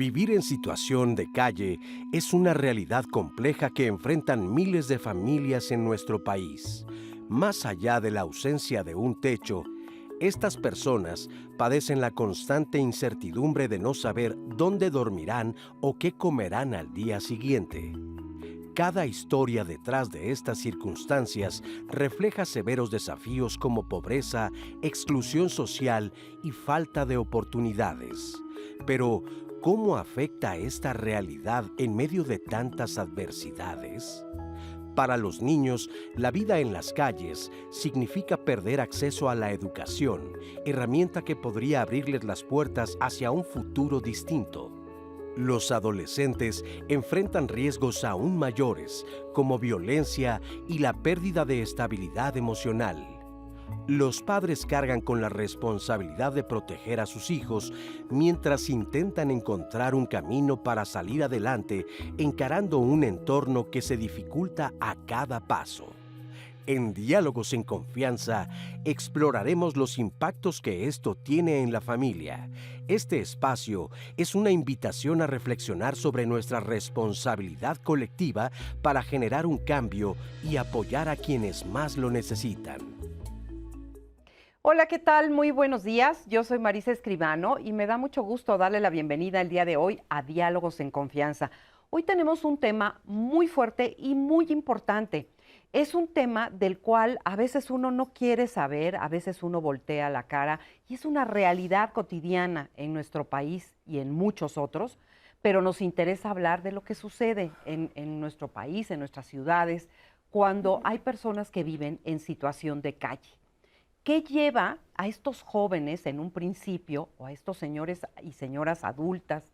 Vivir en situación de calle es una realidad compleja que enfrentan miles de familias en nuestro país. Más allá de la ausencia de un techo, estas personas padecen la constante incertidumbre de no saber dónde dormirán o qué comerán al día siguiente. Cada historia detrás de estas circunstancias refleja severos desafíos como pobreza, exclusión social y falta de oportunidades. Pero, ¿cómo afecta esta realidad en medio de tantas adversidades? Para los niños, la vida en las calles significa perder acceso a la educación, herramienta que podría abrirles las puertas hacia un futuro distinto. Los adolescentes enfrentan riesgos aún mayores, como violencia y la pérdida de estabilidad emocional. Los padres cargan con la responsabilidad de proteger a sus hijos mientras intentan encontrar un camino para salir adelante, encarando un entorno que se dificulta a cada paso. En Diálogos en Confianza, exploraremos los impactos que esto tiene en la familia. Este espacio es una invitación a reflexionar sobre nuestra responsabilidad colectiva para generar un cambio y apoyar a quienes más lo necesitan. Hola, ¿qué tal? Muy buenos días. Yo soy Marisa Escribano y me da mucho gusto darle la bienvenida el día de hoy a Diálogos en Confianza. Hoy tenemos un tema muy fuerte y muy importante. Es un tema del cual a veces uno no quiere saber, a veces uno voltea la cara y es una realidad cotidiana en nuestro país y en muchos otros, pero nos interesa hablar de lo que sucede en nuestro país, en nuestras ciudades, cuando hay personas que viven en situación de calle. ¿Qué lleva a estos jóvenes en un principio, o a estos señores y señoras adultas,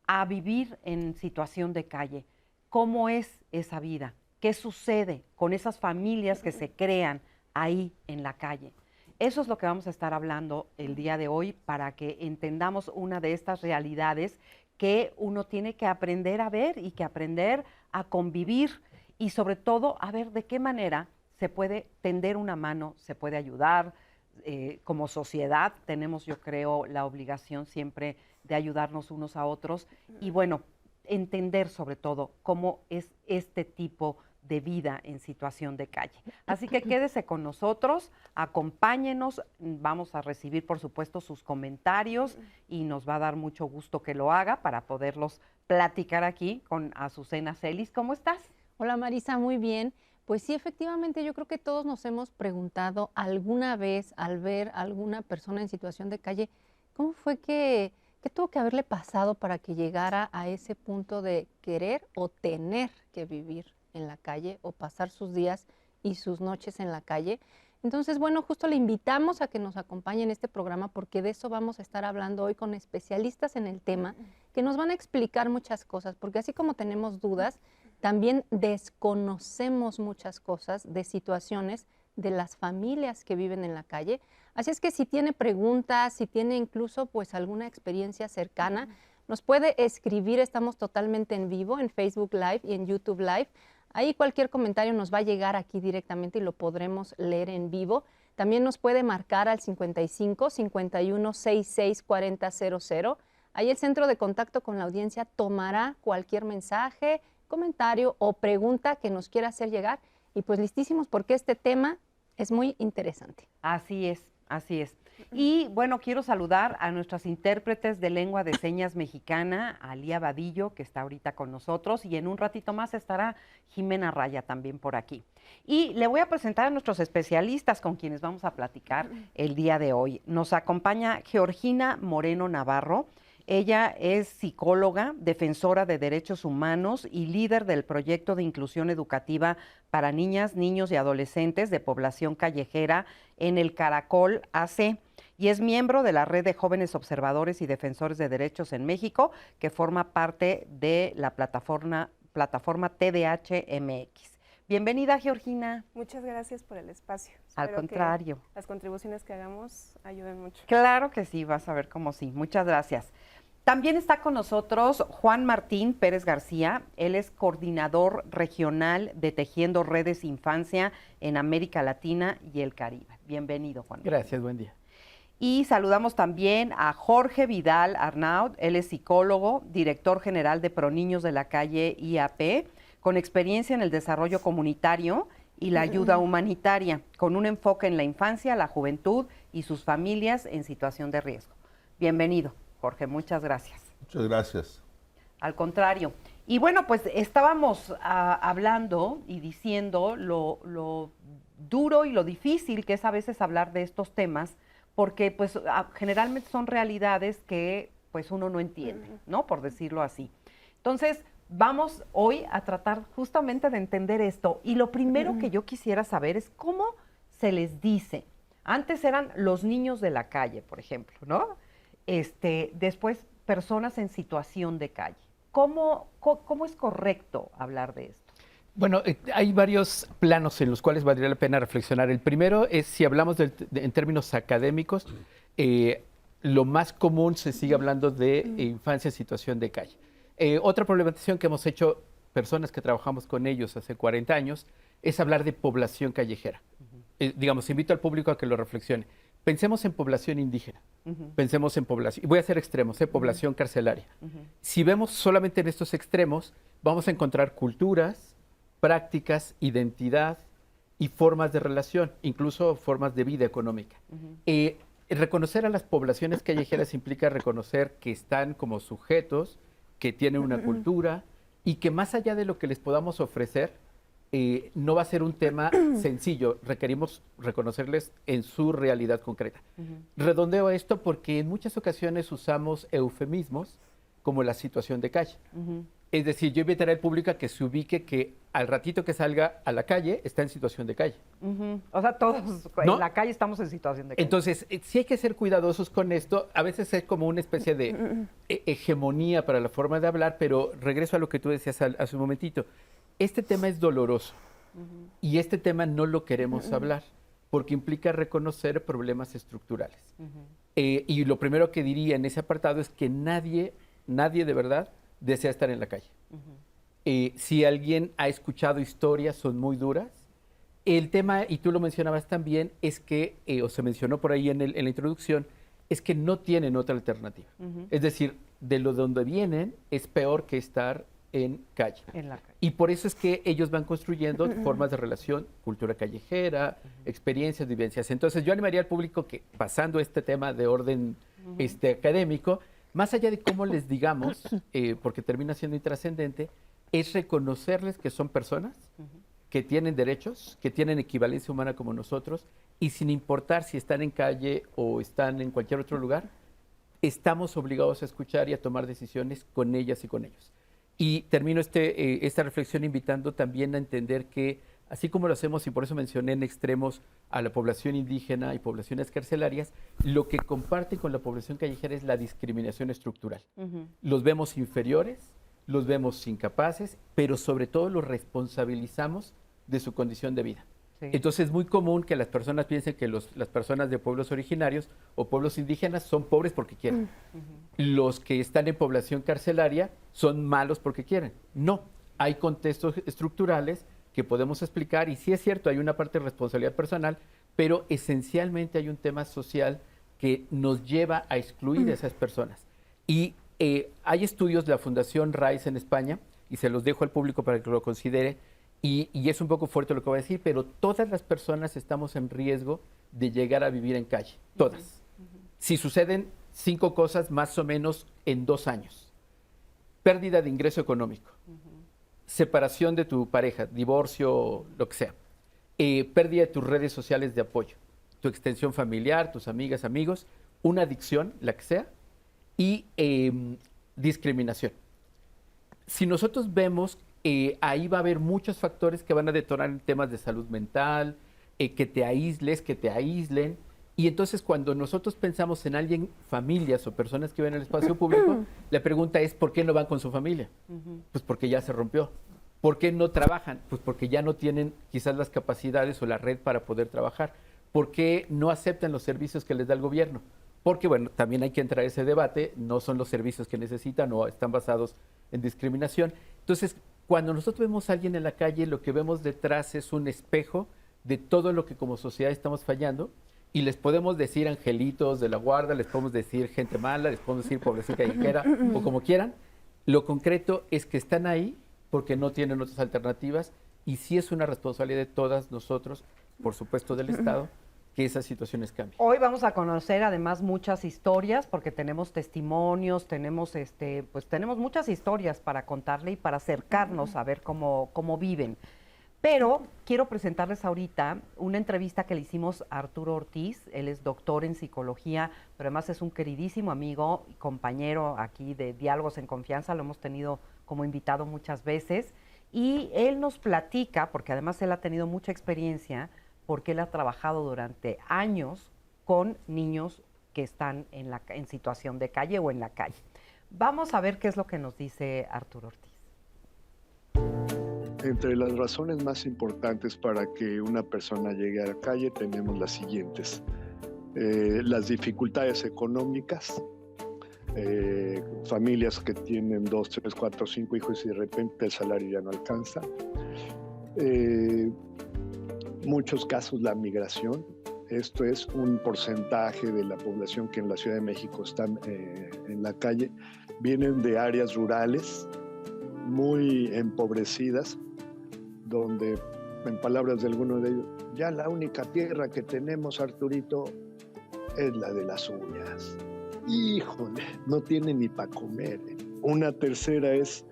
a vivir en situación de calle? ¿Cómo es esa vida? ¿Qué sucede con esas familias que se crean ahí en la calle? Eso es lo que vamos a estar hablando el día de hoy para que entendamos una de estas realidades que uno tiene que aprender a ver y que aprender a convivir y sobre todo a ver de qué manera se puede tender una mano, se puede ayudar. Como sociedad tenemos, yo creo, la obligación siempre de ayudarnos unos a otros y bueno, entender sobre todo cómo es este tipo de vida en situación de calle. Así que quédese con nosotros, acompáñenos, vamos a recibir por supuesto sus comentarios y nos va a dar mucho gusto que lo haga para poderlos platicar aquí con Azucena Celis. ¿Cómo estás? Hola Marisa, muy bien. Pues sí, efectivamente, yo creo que todos nos hemos preguntado alguna vez al ver a alguna persona en situación de calle, ¿cómo fue qué tuvo que haberle pasado para que llegara a ese punto de querer o tener que vivir en la calle o pasar sus días y sus noches en la calle? Entonces, bueno, justo le invitamos a que nos acompañe en este programa porque de eso vamos a estar hablando hoy con especialistas en el tema que nos van a explicar muchas cosas, porque así como tenemos dudas, también desconocemos muchas cosas de situaciones de las familias que viven en la calle. Así es que si tiene preguntas, si tiene incluso pues alguna experiencia cercana, nos puede escribir. Estamos totalmente en vivo en Facebook Live y en YouTube Live. Ahí cualquier comentario nos va a llegar aquí directamente y lo podremos leer en vivo. También nos puede marcar al 55 51 66 40 00. Ahí el centro de contacto con la audiencia tomará cualquier mensaje, comentario o pregunta que nos quiera hacer llegar y pues listísimos porque este tema es muy interesante. Así es, así es. Y bueno, quiero saludar a nuestras intérpretes de lengua de señas mexicana, a Lía Vadillo, que está ahorita con nosotros, y en un ratito más estará Jimena Raya también por aquí. Y le voy a presentar a nuestros especialistas con quienes vamos a platicar el día de hoy. Nos acompaña Georgina Moreno Navarro. Ella es psicóloga, defensora de derechos humanos y líder del proyecto de inclusión educativa para niñas, niños y adolescentes de población callejera en el Caracol AC y es miembro de la Red de Jóvenes Observadores y Defensores de Derechos en México, que forma parte de la plataforma TDH MX. Bienvenida, Georgina. Muchas gracias por el espacio. Al Espero contrario. que las contribuciones que hagamos ayuden mucho. Claro que sí, vas a ver cómo sí. Muchas gracias. También está con nosotros Juan Martín Pérez García. Él es coordinador regional de Tejiendo Redes Infancia en América Latina y el Caribe. Bienvenido, Juan Martín. Gracias, buen día. Y saludamos también a Jorge Vidal Arnaud, él es psicólogo, director general de ProNiños de la Calle IAP, con experiencia en el desarrollo comunitario y la ayuda humanitaria, con un enfoque en la infancia, la juventud y sus familias en situación de riesgo. Bienvenido, Jorge, muchas gracias. Muchas gracias. Al contrario. Y bueno, pues estábamos hablando y diciendo lo duro y lo difícil que es a veces hablar de estos temas, porque pues generalmente son realidades que pues uno no entiende, ¿no? Por decirlo así. Entonces, vamos hoy a tratar justamente de entender esto. Y lo primero que yo quisiera saber es cómo se les dice. Antes eran los niños de la calle, por ejemplo, ¿no? Después, personas en situación de calle. ¿Cómo es correcto hablar de esto? Bueno, hay varios planos en los cuales valdría la pena reflexionar. El primero es, si hablamos en términos académicos, lo más común se sigue hablando de infancia en situación de calle. Otra problematización que hemos hecho personas que trabajamos con ellos hace 40 años es hablar de población callejera. Digamos, invito al público a que lo reflexione. Pensemos en población indígena, pensemos en población, y voy a hacer extremos, población carcelaria. Si vemos solamente en estos extremos, vamos a encontrar culturas, prácticas, identidad y formas de relación, incluso formas de vida económica. Reconocer a las poblaciones callejeras implica reconocer que están como sujetos, que tienen una cultura y que más allá de lo que les podamos ofrecer, no va a ser un tema sencillo, requerimos reconocerles en su realidad concreta. Redondeo esto porque en muchas ocasiones usamos eufemismos como la situación de calle. Es decir, yo invitaré al público a que se ubique que al ratito que salga a la calle está en situación de calle. O sea, todos en la calle estamos en situación de calle. Entonces, sí hay que ser cuidadosos con esto. A veces es como una especie de hegemonía para la forma de hablar, pero regreso a lo que tú decías hace un momentito. Este tema es doloroso y este tema no lo queremos hablar porque implica reconocer problemas estructurales. Y lo primero que diría en ese apartado es que nadie de verdad desea estar en la calle. Si alguien ha escuchado historias, son muy duras. El tema, y tú lo mencionabas también, es que, o se mencionó por ahí en la introducción, es que no tienen otra alternativa. Es decir, de lo donde vienen es peor que estar en calle. Y por eso es que ellos van construyendo formas de relación, cultura callejera, experiencias, vivencias. Entonces yo animaría al público que, pasando este tema de orden académico, más allá de cómo les digamos, porque termina siendo intrascendente, es reconocerles que son personas, que tienen derechos, que tienen equivalencia humana como nosotros, y sin importar si están en calle o están en cualquier otro lugar, estamos obligados a escuchar y a tomar decisiones con ellas y con ellos. Y termino esta reflexión invitando también a entender que, así como lo hacemos, y por eso mencioné en extremos a la población indígena y poblaciones carcelarias, lo que comparten con la población callejera es la discriminación estructural. Los vemos inferiores, los vemos incapaces, pero sobre todo los responsabilizamos de su condición de vida. Entonces es muy común que las personas piensen que las personas de pueblos originarios o pueblos indígenas son pobres porque quieren. Los que están en población carcelaria son malos porque quieren. No, hay contextos estructurales que podemos explicar y sí es cierto, hay una parte de responsabilidad personal, pero esencialmente hay un tema social que nos lleva a excluir a esas personas. Y hay estudios de la Fundación RAIZ en España, y se los dejo al público para que lo considere, y es un poco fuerte lo que voy a decir, pero todas las personas estamos en riesgo de llegar a vivir en calle, todas. Si suceden 5 cosas más o menos en 2 años. Pérdida de ingreso económico, separación de tu pareja, divorcio, lo que sea, pérdida de tus redes sociales de apoyo, tu extensión familiar, tus amigas, amigos, una adicción, la que sea, y discriminación. Si nosotros vemos ahí va a haber muchos factores que van a detonar en temas de salud mental, que te aíslen. Y entonces cuando nosotros pensamos en alguien, familias o personas que viven en el espacio público, la pregunta es, ¿por qué no van con su familia? Pues porque ya se rompió. ¿Por qué no trabajan? Pues porque ya no tienen quizás las capacidades o la red para poder trabajar. ¿Por qué no aceptan los servicios que les da el gobierno? Porque, bueno, también hay que entrar a ese debate, no son los servicios que necesitan o están basados en discriminación. Entonces, cuando nosotros vemos a alguien en la calle, lo que vemos detrás es un espejo de todo lo que como sociedad estamos fallando Y les podemos decir angelitos de la guarda, les podemos decir gente mala, les podemos decir población callejera o como quieran. Lo concreto es que están ahí porque no tienen otras alternativas y sí es una responsabilidad de todas nosotros, por supuesto del Estado, que esas situaciones cambien. Hoy vamos a conocer además muchas historias porque tenemos testimonios, tenemos pues tenemos muchas historias para contarle y para acercarnos a ver cómo viven. Pero quiero presentarles ahorita una entrevista que le hicimos a Arturo Ortiz. Él es doctor en psicología, pero además es un queridísimo amigo y compañero aquí de Diálogos en Confianza. Lo hemos tenido como invitado muchas veces. Y él nos platica, porque además él ha tenido mucha experiencia, porque él ha trabajado durante años con niños que están en situación de calle o en la calle. Vamos a ver qué es lo que nos dice Arturo Ortiz. Entre las razones más importantes para que una persona llegue a la calle tenemos las siguientes. Las dificultades económicas, familias que tienen 2, 3, 4, 5 hijos y de repente el salario ya no alcanza. Muchos casos la migración. Esto es un porcentaje de la población que en la Ciudad de México está en la calle. Vienen de áreas rurales muy empobrecidas, donde, en palabras de alguno de ellos, ya la única tierra que tenemos, Arturito, es la de las uñas. Híjole, no tienen ni para comer. Una tercera es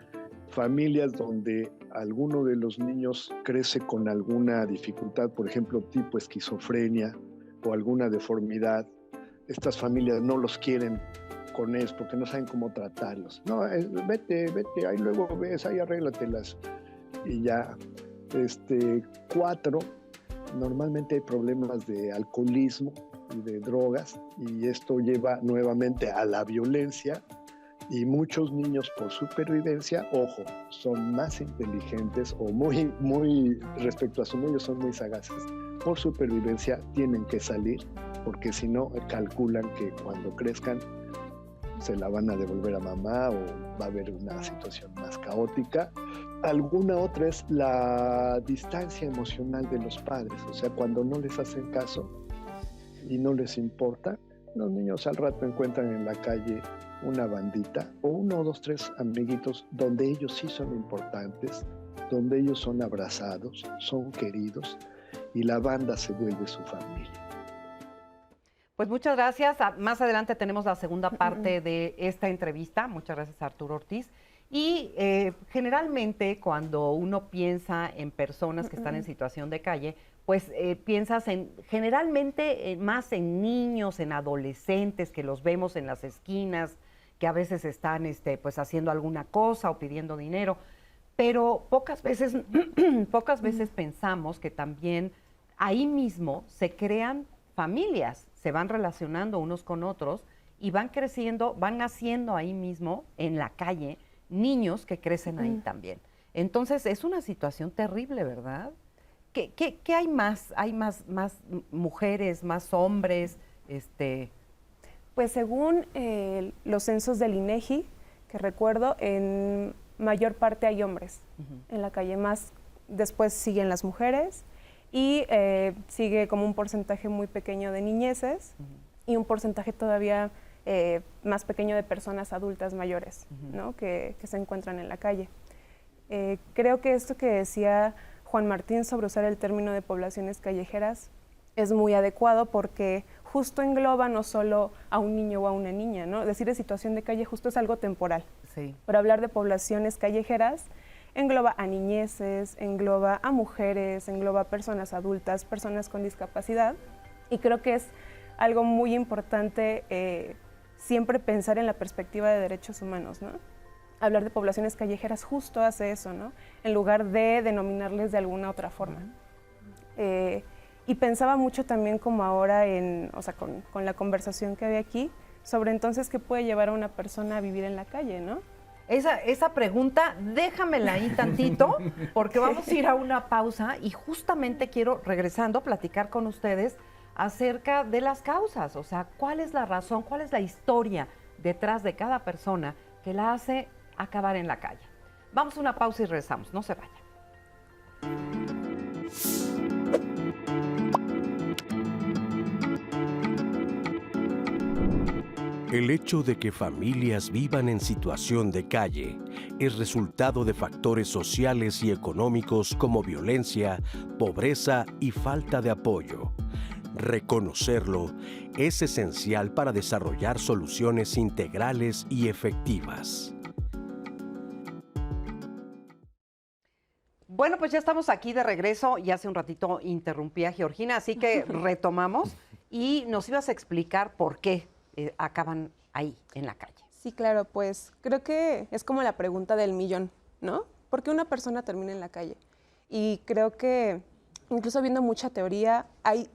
familias donde alguno de los niños crece con alguna dificultad, por ejemplo, tipo esquizofrenia o alguna deformidad. Estas familias no los quieren con eso porque no saben cómo tratarlos. No, vete, ahí luego ves, ahí arréglatelas. Y ya, 4, normalmente hay problemas de alcoholismo y de drogas, y esto lleva nuevamente a la violencia, y muchos niños por supervivencia, ojo, son más inteligentes o muy respecto a su medio son muy sagaces. Por supervivencia tienen que salir, porque si no calculan que cuando crezcan se la van a devolver a mamá o va a haber una situación más caótica. Alguna otra es la distancia emocional de los padres, o sea, cuando no les hacen caso y no les importa, los niños al rato encuentran en la calle una bandita o 1, 2, 3 amiguitos donde ellos sí son importantes, donde ellos son abrazados, son queridos y la banda se vuelve su familia. Pues muchas gracias. Más adelante tenemos la segunda parte de esta entrevista. Muchas gracias, Arturo Ortiz. Y generalmente cuando uno piensa en personas que están en situación de calle, pues piensas generalmente más en niños, en adolescentes que los vemos en las esquinas, que a veces están pues haciendo alguna cosa o pidiendo dinero, pero pocas veces pensamos que también ahí mismo se crean familias, se van relacionando unos con otros y van creciendo, van naciendo ahí mismo en la calle niños que crecen ahí también. Entonces es una situación terrible, ¿verdad? ¿Qué hay más? ¿Hay más mujeres, más hombres? Pues según los censos del INEGI, que recuerdo, en mayor parte hay hombres en la calle, más después siguen las mujeres y sigue como un porcentaje muy pequeño de niñeces y un porcentaje todavía más pequeño de personas adultas mayores, ¿no? que se encuentran en la calle. Creo que esto que decía Juan Martín sobre usar el término de poblaciones callejeras es muy adecuado porque justo engloba no solo a un niño o a una niña, ¿no? Decir de situación de calle justo es algo temporal. Sí. Pero hablar de poblaciones callejeras engloba a niñeces, engloba a mujeres, engloba a personas adultas, personas con discapacidad. Y creo que es algo muy importante siempre pensar en la perspectiva de derechos humanos, ¿no? Hablar de poblaciones callejeras justo hace eso, ¿no? En lugar de denominarles de alguna otra forma. Y pensaba mucho también como ahora con la conversación que había aquí, sobre entonces qué puede llevar a una persona a vivir en la calle, ¿no? Esa pregunta, déjamela ahí tantito, porque vamos a ir a una pausa y justamente quiero, regresando, platicar con ustedes acerca de las causas, o sea, cuál es la razón, cuál es la historia detrás de cada persona que la hace acabar en la calle. Vamos a una pausa y regresamos, no se vayan. El hecho de que familias vivan en situación de calle es resultado de factores sociales y económicos como violencia, pobreza y falta de apoyo. Reconocerlo es esencial para desarrollar soluciones integrales y efectivas. Bueno, pues ya estamos aquí de regreso y hace un ratito interrumpí a Georgina, así que retomamos y nos ibas a explicar por qué acaban ahí, en la calle. Sí, claro, pues creo que es como la pregunta del millón, ¿no? ¿Por qué una persona termina en la calle? Y creo que, incluso viendo mucha teoría, hay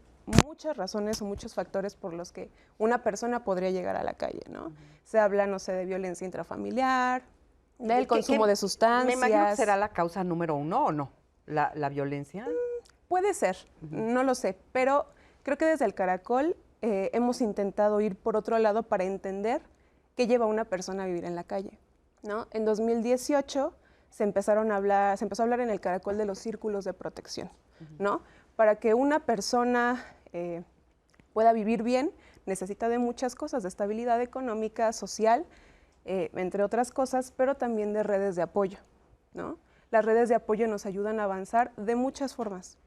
muchas razones o muchos factores por los que una persona podría llegar a la calle, ¿no? Se habla, no sé, de violencia intrafamiliar, del consumo de sustancias. Me imagino que será la causa número uno, ¿o no? ¿La violencia? Puede ser, no lo sé, pero creo que desde el Caracol hemos intentado ir por otro lado para entender qué lleva a una persona a vivir en la calle, ¿no? En 2018 se empezó a hablar en el Caracol de los círculos de protección, ¿no? Para que una persona pueda vivir bien, necesita de muchas cosas, de estabilidad económica, social, entre otras cosas, pero también de redes de apoyo, ¿no? Las redes de apoyo nos ayudan a avanzar de muchas formas.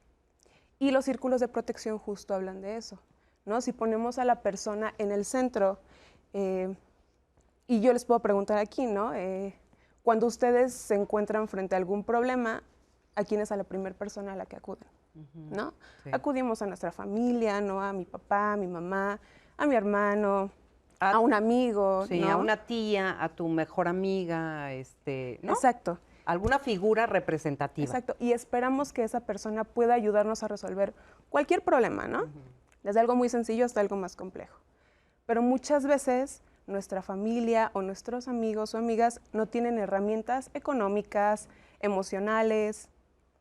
Y los círculos de protección justo hablan de eso, ¿no? Si ponemos a la persona en el centro, y yo les puedo preguntar aquí, ¿no? Cuando ustedes se encuentran frente a algún problema, ¿a quién es a la primera persona a la que acuden? ¿No? Sí. Acudimos a nuestra familia, ¿no? A mi papá, a mi mamá, a mi hermano, a un amigo, sí, ¿no? A una tía, a tu mejor amiga, ¿no? Exacto. Alguna figura representativa. Exacto, y esperamos que esa persona pueda ayudarnos a resolver cualquier problema, ¿no? Desde algo muy sencillo hasta algo más complejo. Pero muchas veces nuestra familia o nuestros amigos o amigas no tienen herramientas económicas, emocionales,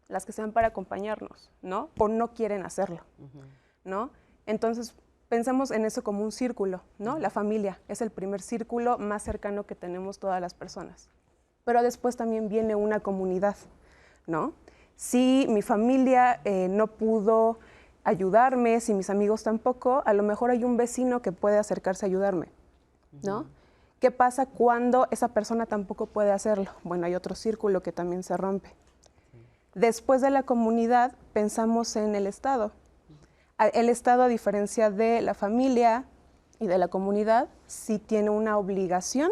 las que sean para acompañarnos, ¿no? O no quieren hacerlo, ¿no? Entonces, pensamos en eso como un círculo, ¿no? La familia es el primer círculo más cercano que tenemos todas las personas. Pero después también viene una comunidad, ¿no? Si mi familia no pudo ayudarme, si mis amigos tampoco, a lo mejor hay un vecino que puede acercarse a ayudarme, ¿no? ¿Qué pasa cuando esa persona tampoco puede hacerlo? Bueno, hay otro círculo que también se rompe. Después de la comunidad, pensamos en el Estado. El Estado, a diferencia de la familia y de la comunidad, sí tiene una obligación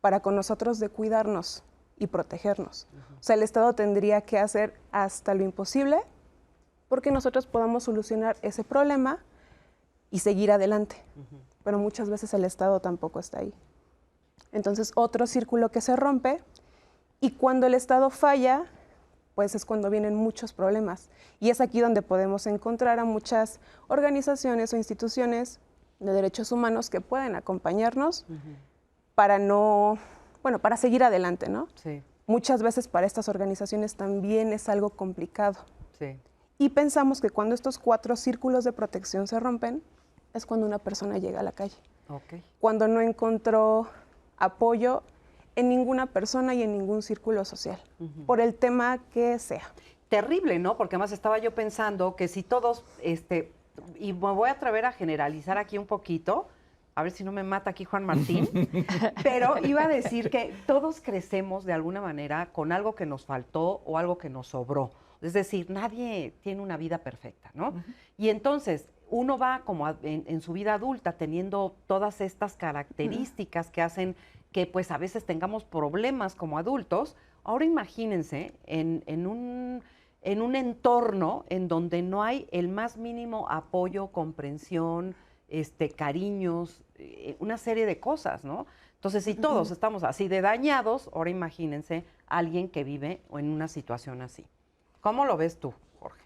para con nosotros de cuidarnos y protegernos. O sea, el Estado tendría que hacer hasta lo imposible porque nosotros podamos solucionar ese problema y seguir adelante. Pero muchas veces el Estado tampoco está ahí. Entonces, otro círculo que se rompe, y cuando el Estado falla, pues es cuando vienen muchos problemas. Y es aquí donde podemos encontrar a muchas organizaciones o instituciones de derechos humanos que pueden acompañarnos para para seguir adelante, ¿no? Sí. Muchas veces para estas organizaciones también es algo complicado. Sí. Y pensamos que cuando estos 4 círculos de protección se rompen, es cuando una persona llega a la calle. Okay. Cuando no encontró apoyo en ninguna persona y en ningún círculo social, por el tema que sea. Terrible, ¿no? Porque además estaba yo pensando que si todos, y me voy a atrever a generalizar aquí un poquito, a ver si no me mata aquí Juan Martín, pero iba a decir que todos crecemos de alguna manera con algo que nos faltó o algo que nos sobró. Es decir, nadie tiene una vida perfecta, ¿no? Y entonces uno va como en su vida adulta teniendo todas estas características que hacen que pues a veces tengamos problemas como adultos. Ahora imagínense en un entorno en donde no hay el más mínimo apoyo, comprensión, cariños, una serie de cosas, ¿no? Entonces, si todos estamos así de dañados, ahora imagínense alguien que vive en una situación así. ¿Cómo lo ves tú, Jorge?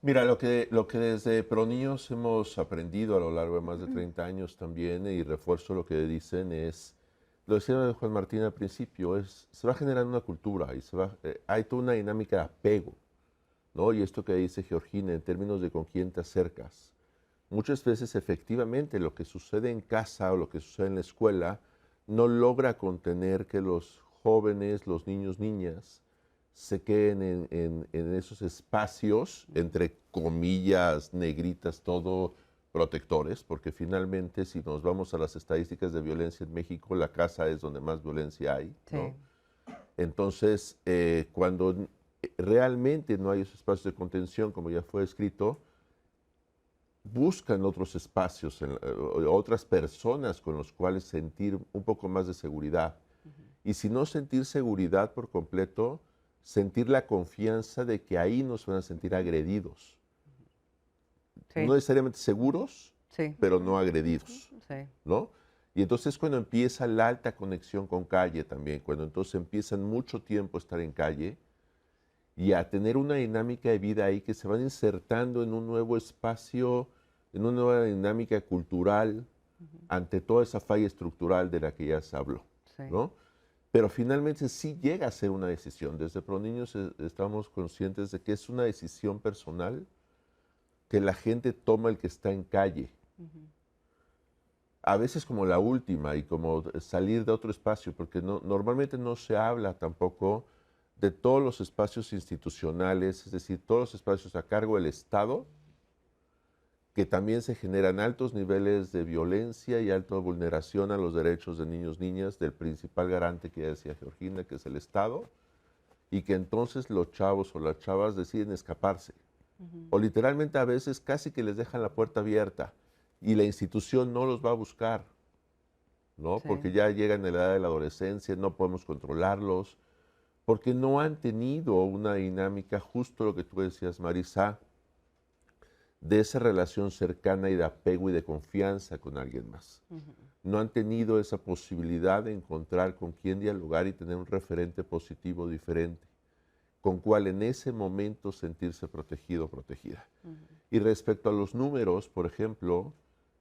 Mira, lo que desde ProNiños hemos aprendido a lo largo de más de 30 años también, y refuerzo lo que dicen, es, lo decía Juan Martín al principio, se va generando una cultura y hay toda una dinámica de apego, ¿no? Y esto que dice Georgina, en términos de con quién te acercas. Muchas veces, efectivamente, lo que sucede en casa o lo que sucede en la escuela no logra contener que los jóvenes, los niños, niñas, se queden en esos espacios, entre comillas, negritas, todo protectores, porque finalmente si nos vamos a las estadísticas de violencia en México, la casa es donde más violencia hay, ¿no? Entonces, cuando realmente no hay esos espacios de contención, como ya fue escrito, buscan otros espacios, otras personas con los cuales sentir un poco más de seguridad. Y si no sentir seguridad por completo, sentir la confianza de que ahí no se van a sentir agredidos. Sí. No necesariamente seguros, Sí. pero no agredidos, Sí. ¿no? Y entonces cuando empieza la alta conexión con calle también, cuando entonces empiezan mucho tiempo a estar en calle y a tener una dinámica de vida ahí que se van insertando en un nuevo espacio, en una nueva dinámica cultural, ante toda esa falla estructural de la que ya se habló, Sí. ¿no? Pero finalmente sí llega a ser una decisión. Desde ProNiños estamos conscientes de que es una decisión personal que la gente toma el que está en calle. A veces como la última y como salir de otro espacio, porque normalmente no se habla tampoco de todos los espacios institucionales, es decir, todos los espacios a cargo del Estado, que también se generan altos niveles de violencia y alta vulneración a los derechos de niños, niñas, del principal garante que ya decía Georgina, que es el Estado, y que entonces los chavos o las chavas deciden escaparse. O literalmente a veces casi que les dejan la puerta abierta y la institución no los va a buscar, ¿no? Sí. Porque ya llegan a la edad de la adolescencia, no podemos controlarlos, porque no han tenido una dinámica, justo lo que tú decías, Marisa, de esa relación cercana y de apego y de confianza con alguien más. No han tenido esa posibilidad de encontrar con quién dialogar y tener un referente positivo diferente, con cual en ese momento sentirse protegido o protegida. Y respecto a los números, por ejemplo,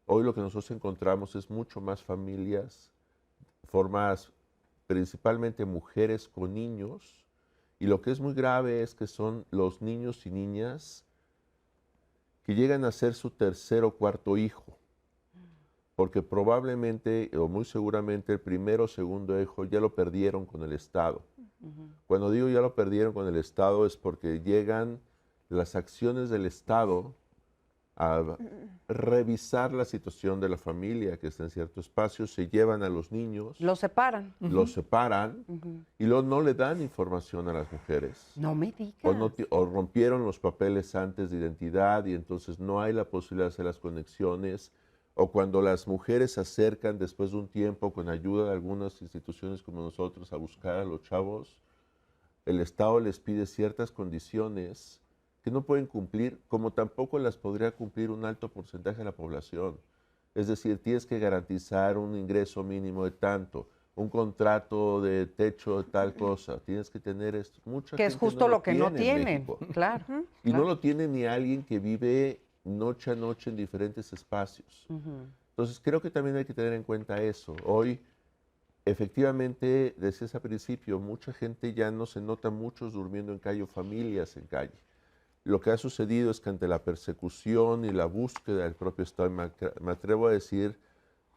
hoy lo que nosotros encontramos es mucho más familias formadas principalmente mujeres con niños, y lo que es muy grave es que son los niños y niñas que llegan a ser su tercer o cuarto hijo, porque probablemente o muy seguramente el primero o segundo hijo ya lo perdieron con el Estado. Cuando digo ya lo perdieron con el Estado es porque llegan las acciones del Estado a revisar la situación de la familia que está en cierto espacio, se llevan a los niños, Los separan. los separan y luego no le dan información a las mujeres. No me digas. O rompieron los papeles antes de identidad y entonces no hay la posibilidad de hacer las conexiones. O cuando las mujeres se acercan después de un tiempo con ayuda de algunas instituciones como nosotros a buscar a los chavos, el Estado les pide ciertas condiciones que no pueden cumplir, como tampoco las podría cumplir un alto porcentaje de la población. Es decir, tienes que garantizar un ingreso mínimo de tanto, un contrato de techo de tal cosa, tienes que tener esto. Mucha Que es gente justo lo que no en tienen. México. Claro. Y no lo tiene ni alguien que vive noche a noche en diferentes espacios. Entonces, creo que también hay que tener en cuenta eso. Hoy, efectivamente, decías al principio, mucha gente ya no se nota muchos durmiendo en calle o familias en calle. Lo que ha sucedido es que ante la persecución y la búsqueda del propio Estado, me atrevo a decir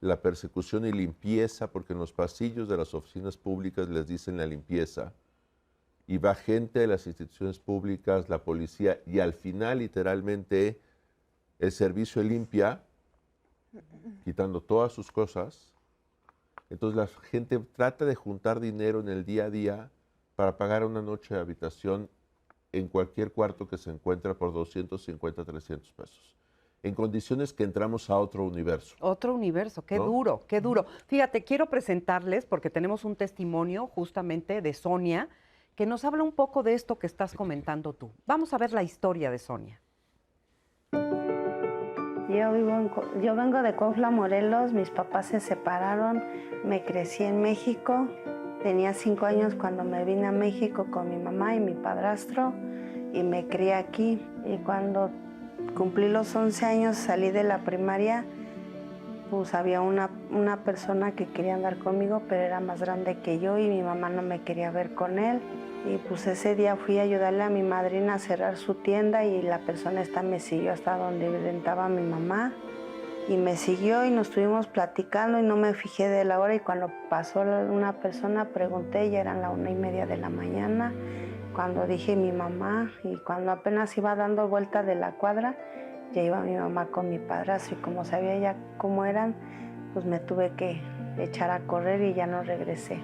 la persecución y limpieza, porque en los pasillos de las oficinas públicas les dicen la limpieza, y va gente de las instituciones públicas, la policía, y al final, literalmente, el servicio limpia, quitando todas sus cosas. Entonces la gente trata de juntar dinero en el día a día para pagar una noche de habitación en cualquier cuarto que se encuentra por 250, 300 pesos. En condiciones que entramos a otro universo. Otro universo, qué ¿No? duro, qué duro. Fíjate, quiero presentarles, porque tenemos un testimonio justamente de Sonia, que nos habla un poco de esto que estás comentando tú. Vamos a ver la historia de Sonia. Yo vengo de Cuautla, Morelos, mis papás se separaron, me crecí en México, tenía 5 años cuando me vine a México con mi mamá y mi padrastro y me crié aquí. Y cuando cumplí los 11 años, salí de la primaria, pues había una persona que quería andar conmigo, pero era más grande que yo y mi mamá no me quería ver con él. Y pues ese día fui a ayudarle a mi madrina a cerrar su tienda y la persona esta me siguió hasta donde rentaba mi mamá. Y me siguió y nos estuvimos platicando y no me fijé de la hora y cuando pasó una persona pregunté, ya eran las 1:30 de la mañana, cuando dije mi mamá y cuando apenas iba dando vuelta de la cuadra, Ya iba mi mamá con mi padrastro y como sabía ya cómo eran, pues me tuve que echar a correr y ya no regresé.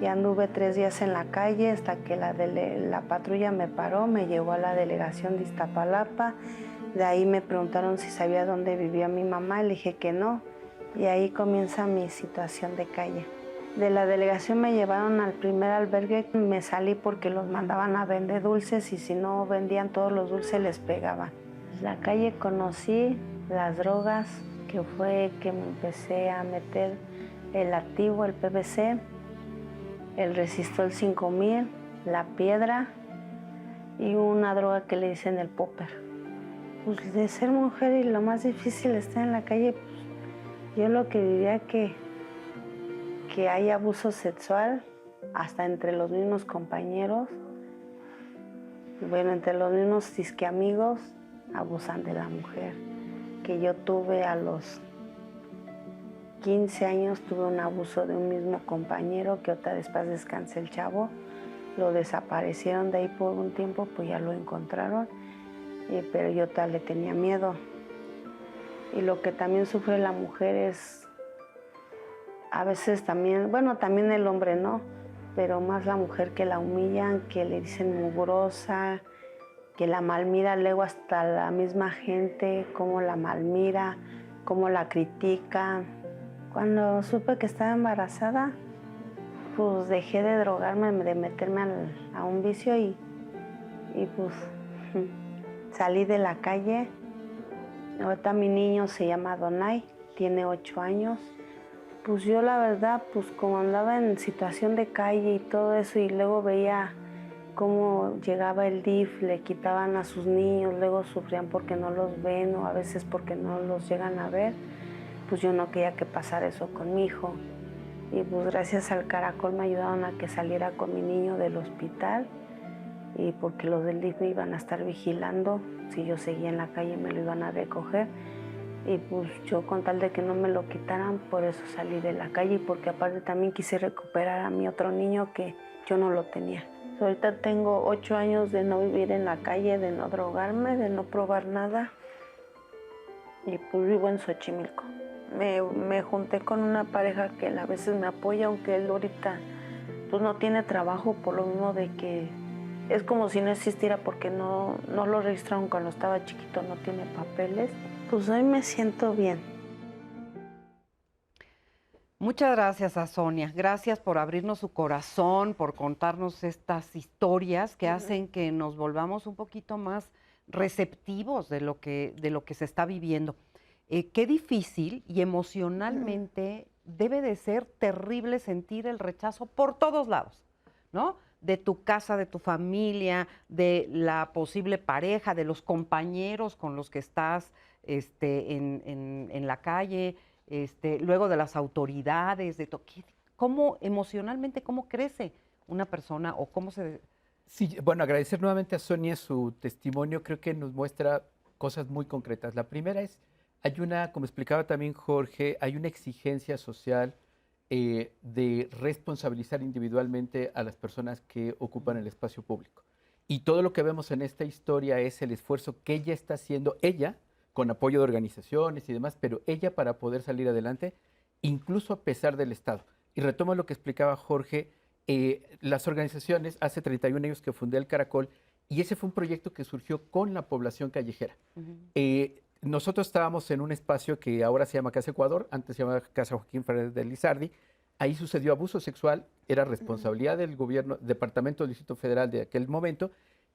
Y anduve 3 días en la calle hasta que la patrulla me paró, me llevó a la delegación de Iztapalapa. De ahí me preguntaron si sabía dónde vivía mi mamá, le dije que no. Y ahí comienza mi situación de calle. De la delegación me llevaron al primer albergue, me salí porque los mandaban a vender dulces y si no vendían todos los dulces les pegaban. En la calle conocí las drogas, que fue que me empecé a meter el activo, el PVC, el Resistol 5000, la piedra y una droga que le dicen el popper. Pues de ser mujer y lo más difícil estar en la calle, pues, yo lo que vivía que hay abuso sexual hasta entre los mismos compañeros, bueno, entre los mismos disque amigos abusan de la mujer. Que yo tuve a los 15 años, tuve un abuso de un mismo compañero que otra después descansé el chavo, lo desaparecieron de ahí por un tiempo, pues ya lo encontraron, pero yo tal le tenía miedo. Y lo que también sufre la mujer es, a veces también, bueno, también el hombre, ¿no? Pero más la mujer que la humillan, que le dicen mugrosa, que la malmira, luego hasta la misma gente, cómo la malmira, cómo la critica. Cuando supe que estaba embarazada, pues dejé de drogarme, de meterme a un vicio y pues salí de la calle. Ahorita mi niño se llama Donay, tiene 8 años. Pues yo la verdad, pues como andaba en situación de calle y todo eso y luego veía cómo llegaba el DIF, le quitaban a sus niños, luego sufrían porque no los ven o a veces porque no los llegan a ver, pues yo no quería que pasara eso con mi hijo. Y pues gracias al Caracol me ayudaron a que saliera con mi niño del hospital y porque los del DIF me iban a estar vigilando, si yo seguía en la calle me lo iban a recoger. Y pues yo con tal de que no me lo quitaran, por eso salí de la calle y porque aparte también quise recuperar a mi otro niño que yo no lo tenía. Ahorita tengo 8 años de no vivir en la calle, de no drogarme, de no probar nada. Y pues vivo en Xochimilco. Me junté con una pareja que a veces me apoya, aunque él ahorita pues no tiene trabajo por lo mismo de que es como si no existiera porque no lo registraron cuando estaba chiquito, no tiene papeles. Pues hoy me siento bien. Muchas gracias a Sonia. Gracias por abrirnos su corazón, por contarnos estas historias que hacen que nos volvamos un poquito más receptivos de lo que se está viviendo. Qué difícil y emocionalmente debe de ser terrible sentir el rechazo por todos lados, ¿no? De tu casa, de tu familia, de la posible pareja, de los compañeros con los que estás en la calle, luego de las autoridades, cómo emocionalmente, cómo crece una persona o cómo se... Sí, bueno, agradecer nuevamente a Sonia su testimonio, creo que nos muestra cosas muy concretas. La primera es, hay una, como explicaba también Jorge, hay una exigencia social de responsabilizar individualmente a las personas que ocupan el espacio público. Y todo lo que vemos en esta historia es el esfuerzo que ella está haciendo, ella, con apoyo de organizaciones y demás, pero ella para poder salir adelante, incluso a pesar del Estado. Y retomo lo que explicaba Jorge, las organizaciones, hace 31 años que fundé el Caracol, y ese fue un proyecto que surgió con la población callejera. Nosotros estábamos en un espacio que ahora se llama Casa Ecuador, antes se llamaba Casa Joaquín Fernández de Lizardi. Ahí sucedió abuso sexual, era responsabilidad del gobierno, Departamento del Distrito Federal de aquel momento.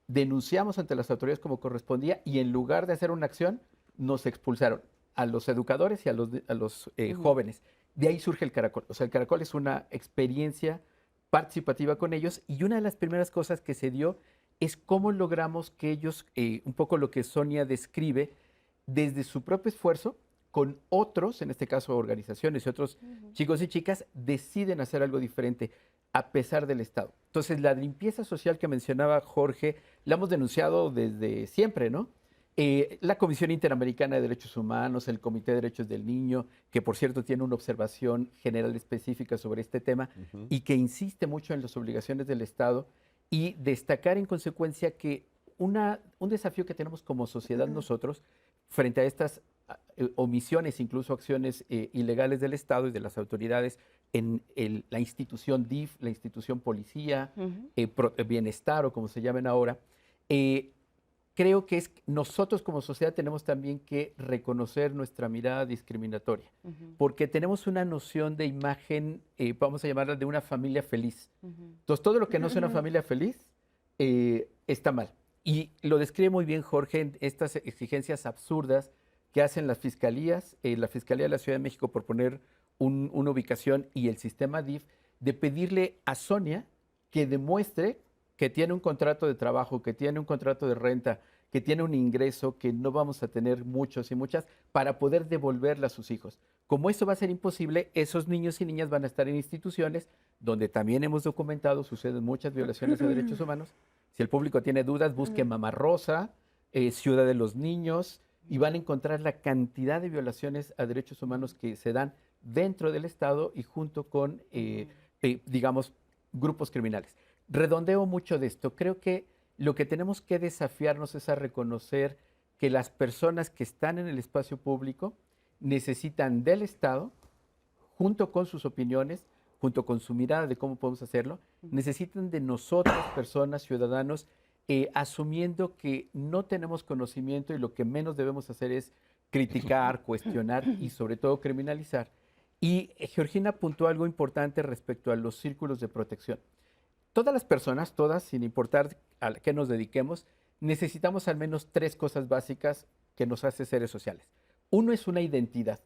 Denunciamos ante las autoridades como correspondía y en lugar de hacer una acción, nos expulsaron a los educadores y a los jóvenes. De ahí surge el Caracol. O sea, el Caracol es una experiencia participativa con ellos y una de las primeras cosas que se dio es cómo logramos que ellos, un poco lo que Sonia describe, desde su propio esfuerzo, con otros, en este caso organizaciones y otros chicos y chicas, deciden hacer algo diferente a pesar del Estado. Entonces, la limpieza social que mencionaba Jorge, la hemos denunciado desde siempre, ¿no? La Comisión Interamericana de Derechos Humanos, el Comité de Derechos del Niño, que por cierto tiene una observación general específica sobre este tema y que insiste mucho en las obligaciones del Estado y destacar en consecuencia que un desafío que tenemos como sociedad nosotros frente a estas omisiones, incluso acciones ilegales del Estado y de las autoridades en la institución DIF, la institución policía, bienestar o como se llamen ahora, creo que nosotros como sociedad tenemos también que reconocer nuestra mirada discriminatoria, porque tenemos una noción de imagen, vamos a llamarla de una familia feliz. Entonces, todo lo que no sea una familia feliz está mal. Y lo describe muy bien Jorge en estas exigencias absurdas que hacen las fiscalías, la Fiscalía de la Ciudad de México, por poner una ubicación, y el sistema DIF, de pedirle a Sonia que demuestre que tiene un contrato de trabajo, que tiene un contrato de renta, que tiene un ingreso que no vamos a tener muchos y muchas, para poder devolverla a sus hijos. Como eso va a ser imposible, esos niños y niñas van a estar en instituciones donde también hemos documentado suceden muchas violaciones de derechos humanos. Si el público tiene dudas, busque Mamá Rosa, Ciudad de los Niños, y van a encontrar la cantidad de violaciones a derechos humanos que se dan dentro del Estado y junto con, digamos, grupos criminales. Redondeo mucho de esto. Creo que lo que tenemos que desafiarnos es a reconocer que las personas que están en el espacio público necesitan del Estado, junto con sus opiniones, junto con su mirada de cómo podemos hacerlo, necesitan de nosotros, personas, ciudadanos, asumiendo que no tenemos conocimiento y lo que menos debemos hacer es criticar, cuestionar y sobre todo criminalizar. Y Georgina apuntó algo importante respecto a los círculos de protección. Todas las personas, todas, sin importar a qué nos dediquemos, necesitamos al menos 3 cosas básicas que nos hace seres sociales. Uno es una identidad.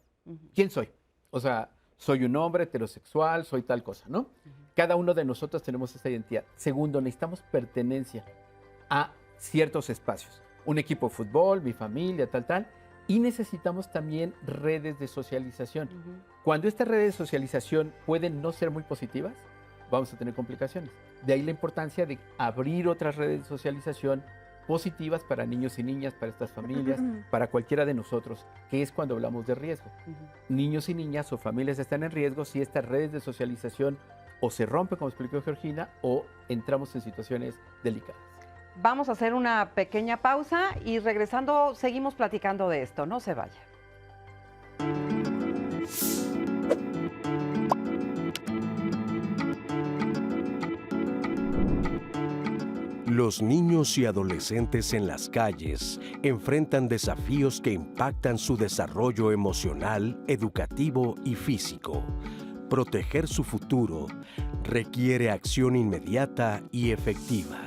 ¿Quién soy? O sea, soy un hombre heterosexual, soy tal cosa, ¿no? Cada uno de nosotros tenemos esa identidad. Segundo, necesitamos pertenencia a ciertos espacios. Un equipo de fútbol, mi familia, tal. Y necesitamos también redes de socialización. Cuando estas redes de socialización pueden no ser muy positivas, vamos a tener complicaciones. De ahí la importancia de abrir otras redes de socialización positivas para niños y niñas, para estas familias, para cualquiera de nosotros, que es cuando hablamos de riesgo. Niños y niñas o familias están en riesgo si estas redes de socialización o se rompen, como explicó Georgina, o entramos en situaciones delicadas. Vamos a hacer una pequeña pausa y regresando seguimos platicando de esto. No se vaya. Los niños y adolescentes en las calles enfrentan desafíos que impactan su desarrollo emocional, educativo y físico. Proteger su futuro requiere acción inmediata y efectiva.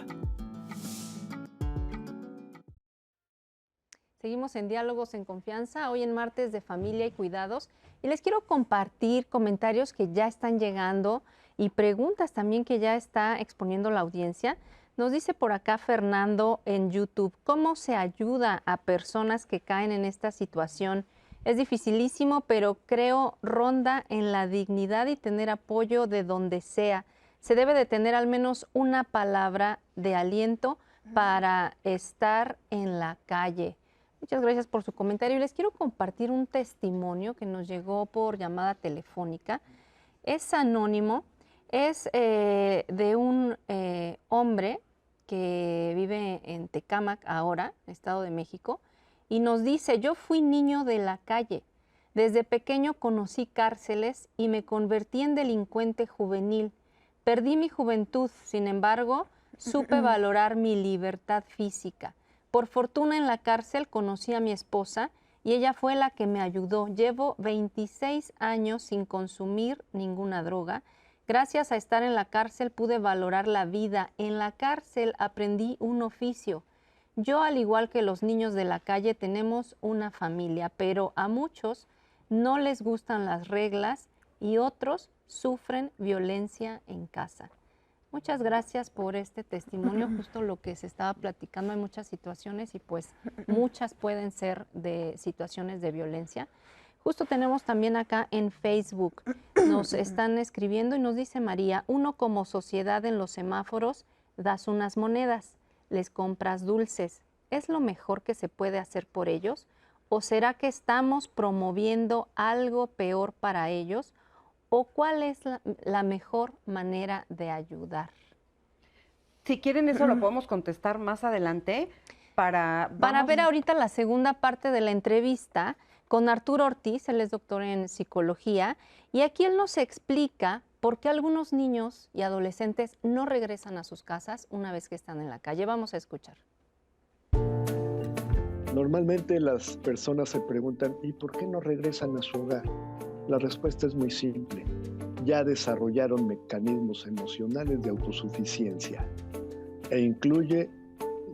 Seguimos en Diálogos en Confianza, hoy en martes de Familia y Cuidados, y les quiero compartir comentarios que ya están llegando y preguntas también que ya está exponiendo la audiencia. Nos dice por acá Fernando en YouTube, ¿cómo se ayuda a personas que caen en esta situación? Es dificilísimo, pero creo ronda en la dignidad y tener apoyo de donde sea. Se debe de tener al menos una palabra de aliento para estar en la calle. Muchas gracias por su comentario. Y les quiero compartir un testimonio que nos llegó por llamada telefónica. Es anónimo, es de un hombre que vive en Tecámac ahora, Estado de México, y nos dice, yo fui niño de la calle. Desde pequeño conocí cárceles y me convertí en delincuente juvenil. Perdí mi juventud, sin embargo, supe valorar mi libertad física. Por fortuna en la cárcel conocí a mi esposa y ella fue la que me ayudó. Llevo 26 años sin consumir ninguna droga. Gracias a estar en la cárcel pude valorar la vida. En la cárcel aprendí un oficio. Yo, al igual que los niños de la calle, tenemos una familia, pero a muchos no les gustan las reglas y otros sufren violencia en casa. Muchas gracias por este testimonio, justo lo que se estaba platicando. Hay muchas situaciones y pues muchas pueden ser de situaciones de violencia. Justo tenemos también acá en Facebook, nos están escribiendo y nos dice María, uno como sociedad en los semáforos das unas monedas, les compras dulces, ¿es lo mejor que se puede hacer por ellos? ¿O será que estamos promoviendo algo peor para ellos? ¿O cuál es la mejor manera de ayudar? Si quieren eso lo podemos contestar más adelante. Para vamos- ver ahorita la segunda parte de la entrevista con Arturo Ortiz, él es doctor en psicología, y aquí él nos explica por qué algunos niños y adolescentes no regresan a sus casas una vez que están en la calle. Vamos a escuchar. Normalmente las personas se preguntan, ¿y por qué no regresan a su hogar? La respuesta es muy simple. Ya desarrollaron mecanismos emocionales de autosuficiencia e incluye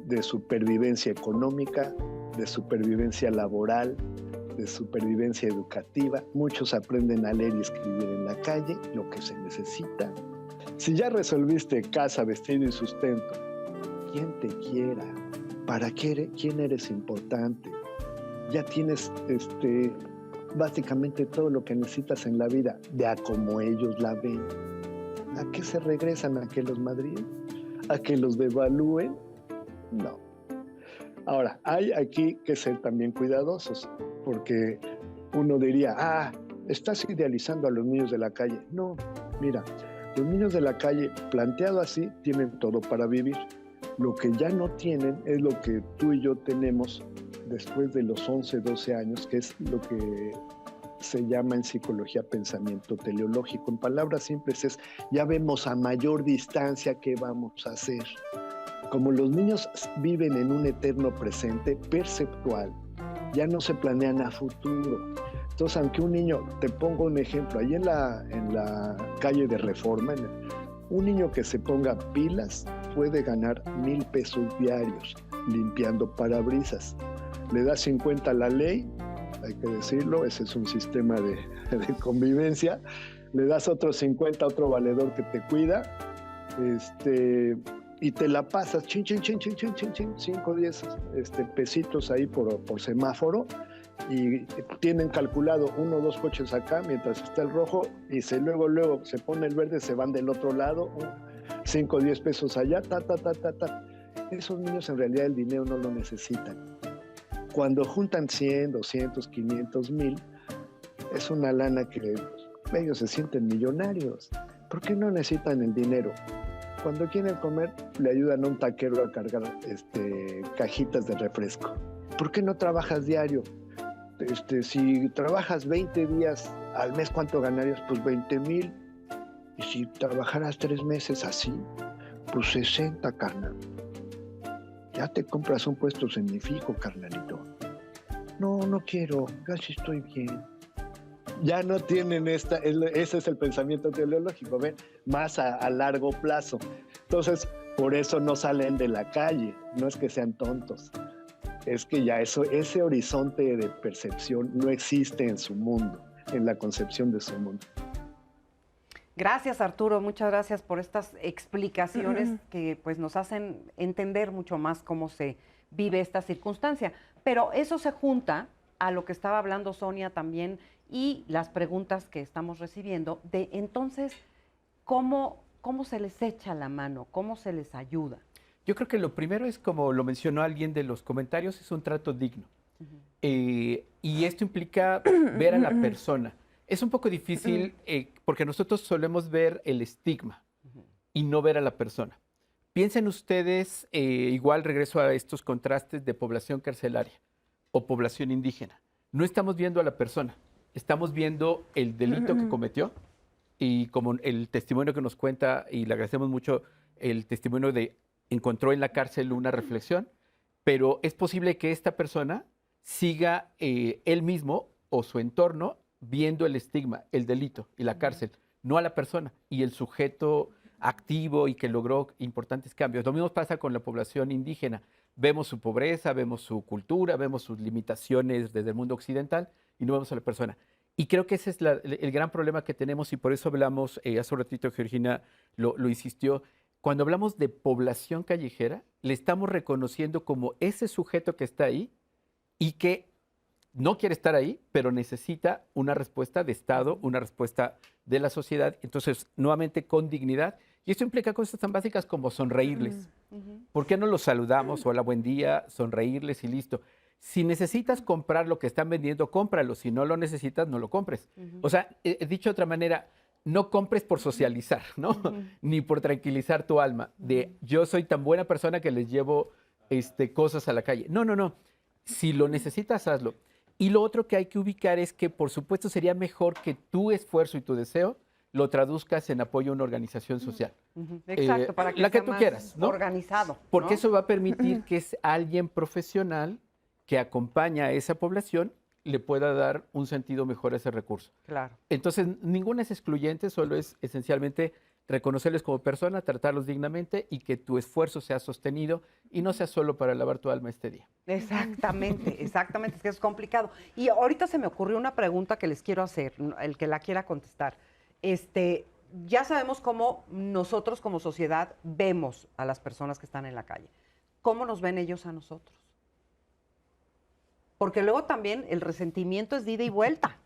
de supervivencia económica, de supervivencia laboral, de supervivencia educativa. Muchos aprenden a leer y escribir en la calle, lo que se necesita. Si ya resolviste casa, vestido y sustento, ¿quién te quiera? ¿Para qué quién eres importante? Ya tienes básicamente todo lo que necesitas en la vida, de a como ellos la ven. ¿A qué se regresan? ¿A que los madrien? ¿A que los devalúen? No. Ahora, hay aquí que ser también cuidadosos, porque uno diría, estás idealizando a los niños de la calle. No, mira, los niños de la calle, planteado así, tienen todo para vivir. Lo que ya no tienen es lo que tú y yo tenemos después de los 11, 12 años, que es lo que se llama en psicología pensamiento teleológico. En palabras simples es, ya vemos a mayor distancia qué vamos a hacer. Como los niños viven en un eterno presente perceptual, ya no se planean a futuro. Entonces, aunque un niño, te pongo un ejemplo, ahí en la calle de Reforma, un niño que se ponga pilas puede ganar 1,000 pesos diarios limpiando parabrisas. Le da 50 a la ley, hay que decirlo, ese es un sistema de convivencia. Le das otros 50 a otro valedor que te cuida, y te la pasas, 5 o 10 pesitos ahí por semáforo, y tienen calculado 1 o 2 coches acá mientras está el rojo, y luego se pone el verde, se van del otro lado, 5 o 10 pesos allá, Esos niños en realidad el dinero no lo necesitan. Cuando juntan 100, 200, 500, 1,000, es una lana que ellos se sienten millonarios. ¿Por qué no necesitan el dinero? Cuando quieren comer, le ayudan a un taquero a cargar cajitas de refresco. ¿Por qué no trabajas diario? Si trabajas 20 días al mes, ¿cuánto ganarías? Pues 20,000. Y si trabajaras 3 meses así, pues 60, carnal. Ya te compras un puesto significo, carnalito. No quiero, casi estoy bien. Ya no tienen ese es el pensamiento teleológico, ¿ven? Más a largo plazo. Entonces, por eso no salen de la calle, no es que sean tontos. Es que ya ese horizonte de percepción no existe en su mundo, en la concepción de su mundo. Gracias, Arturo, muchas gracias por estas explicaciones que pues nos hacen entender mucho más cómo se vive esta circunstancia. Pero eso se junta a lo que estaba hablando Sonia también y las preguntas que estamos recibiendo de entonces, ¿cómo se les echa la mano? ¿Cómo se les ayuda? Yo creo que lo primero es, como lo mencionó alguien de los comentarios, es un trato digno. Y esto implica ver a la persona. Es un poco difícil porque nosotros solemos ver el estigma y no ver a la persona. Piensen ustedes, igual regreso a estos contrastes de población carcelaria o población indígena. No estamos viendo a la persona, estamos viendo el delito que cometió, y como el testimonio que nos cuenta, y le agradecemos mucho el testimonio de encontró en la cárcel una reflexión, pero es posible que esta persona siga él mismo o su entorno viendo el estigma, el delito y la cárcel, no a la persona y el sujeto activo y que logró importantes cambios. Lo mismo pasa con la población indígena. Vemos su pobreza, vemos su cultura, vemos sus limitaciones desde el mundo occidental y no vemos a la persona. Y creo que ese es el gran problema que tenemos, y por eso hablamos, hace un ratito Georgina lo insistió, cuando hablamos de población callejera, le estamos reconociendo como ese sujeto que está ahí y que no quiere estar ahí, pero necesita una respuesta de Estado, una respuesta de la sociedad, entonces nuevamente con dignidad. Y esto implica cosas tan básicas como sonreírles. ¿Por qué no los saludamos? Hola, buen día, sonreírles y listo. Si necesitas comprar lo que están vendiendo, cómpralo. Si no lo necesitas, no lo compres. O sea, dicho de otra manera, no compres por socializar, ¿no? Ni por tranquilizar tu alma. De yo soy tan buena persona que les llevo cosas a la calle. No, no, no. Si lo necesitas, hazlo. Y lo otro que hay que ubicar es que, por supuesto, sería mejor que tu esfuerzo y tu deseo lo traduzcas en apoyo a una organización social. Exacto, para que la que sea tú más quieras, ¿no? organizado. Porque ¿no? eso va a permitir que es alguien profesional que acompaña a esa población le pueda dar un sentido mejor a ese recurso. Claro. Entonces, ninguna es excluyente, solo es esencialmente reconocerles como persona, tratarlos dignamente y que tu esfuerzo sea sostenido y no sea solo para lavar tu alma este día. Exactamente, exactamente, es que es complicado. Y ahorita se me ocurrió una pregunta que les quiero hacer, el que la quiera contestar. Ya sabemos cómo nosotros como sociedad vemos a las personas que están en la calle. ¿Cómo nos ven ellos a nosotros? Porque luego también el resentimiento es de ida y vuelta.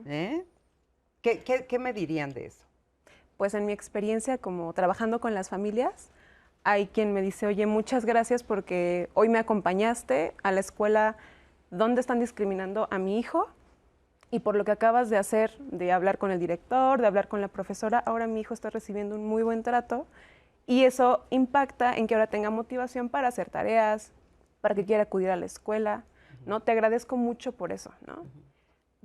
¿Eh? ¿Qué me dirían de eso? Pues en mi experiencia como trabajando con las familias, hay quien me dice, oye, muchas gracias porque hoy me acompañaste a la escuela donde están discriminando a mi hijo y por lo que acabas de hacer, de hablar con el director, de hablar con la profesora, ahora mi hijo está recibiendo un muy buen trato y eso impacta en que ahora tenga motivación para hacer tareas, para que quiera acudir a la escuela, ¿no? Te agradezco mucho por eso, ¿no?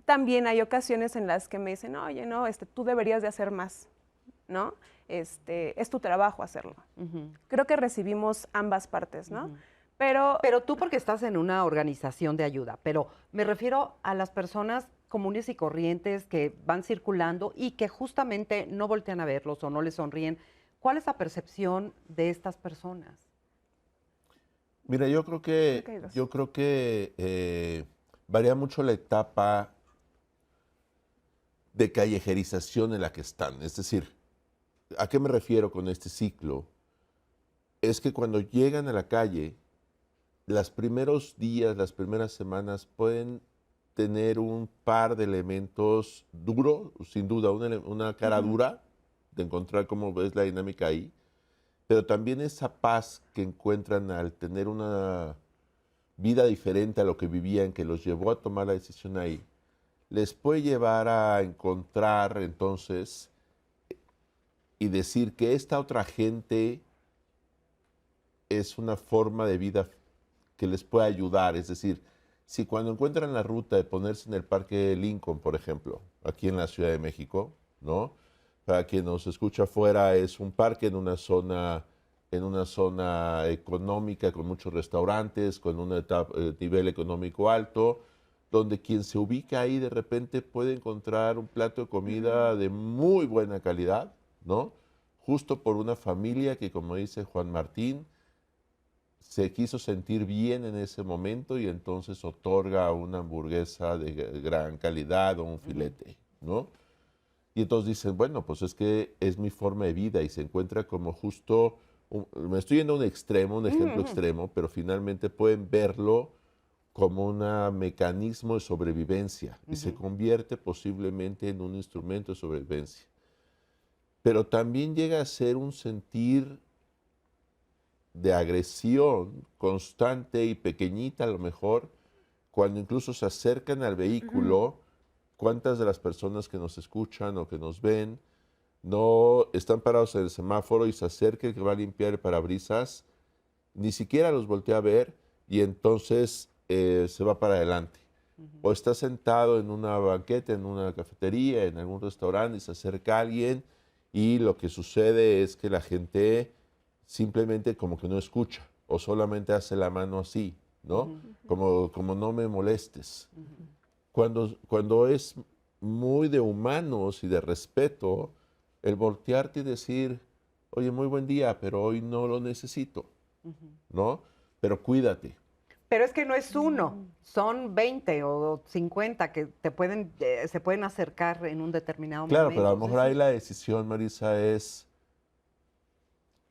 También hay ocasiones en las que me dicen, oye, no, tú deberías de hacer más, ¿no? Es tu trabajo hacerlo. Creo que recibimos ambas partes, ¿no? Pero tú porque estás en una organización de ayuda, pero me refiero a las personas comunes y corrientes que van circulando y que justamente no voltean a verlos o no les sonríen. ¿Cuál es la percepción de estas personas? Mira, yo creo que varía mucho la etapa de callejerización en la que están. Es decir, ¿a qué me refiero con este ciclo? Es que cuando llegan a la calle, los primeros días, las primeras semanas pueden tener un par de elementos duros, sin duda, una cara dura de encontrar cómo ves la dinámica ahí, pero también esa paz que encuentran al tener una vida diferente a lo que vivían, que los llevó a tomar la decisión ahí, les puede llevar a encontrar entonces y decir que esta otra gente es una forma de vida que les puede ayudar. Es decir, si cuando encuentran la ruta de ponerse en el Parque Lincoln, por ejemplo, aquí en la Ciudad de México, ¿no? Para quien nos escucha afuera, es un parque en una zona económica con muchos restaurantes, con un nivel económico alto, donde quien se ubica ahí de repente puede encontrar un plato de comida de muy buena calidad, ¿no? Justo por una familia que, como dice Juan Martín, se quiso sentir bien en ese momento y entonces otorga una hamburguesa de gran calidad o un filete, ¿no? Y entonces dicen, bueno, pues es que es mi forma de vida y se encuentra como justo, me estoy yendo a un extremo, un ejemplo extremo, pero finalmente pueden verlo como un mecanismo de sobrevivencia y se convierte posiblemente en un instrumento de sobrevivencia. Pero también llega a ser un sentir de agresión constante y pequeñita a lo mejor, cuando incluso se acercan al vehículo. ¿Cuántas de las personas que nos escuchan o que nos ven no están parados en el semáforo y se acerca el que va a limpiar el parabrisas, ni siquiera los voltea a ver y entonces se va para adelante? O está sentado en una banqueta, en una cafetería, en algún restaurante y se acerca alguien y lo que sucede es que la gente simplemente como que no escucha o solamente hace la mano así, ¿no? Como no me molestes. Cuando es muy de humanos y de respeto, el voltearte y decir, oye, muy buen día, pero hoy no lo necesito, ¿no? Pero cuídate. Pero es que no es uno, son 20 o 50 que se pueden acercar en un determinado Claro, momento. pero a lo mejor ahí la decisión, Marisa, es,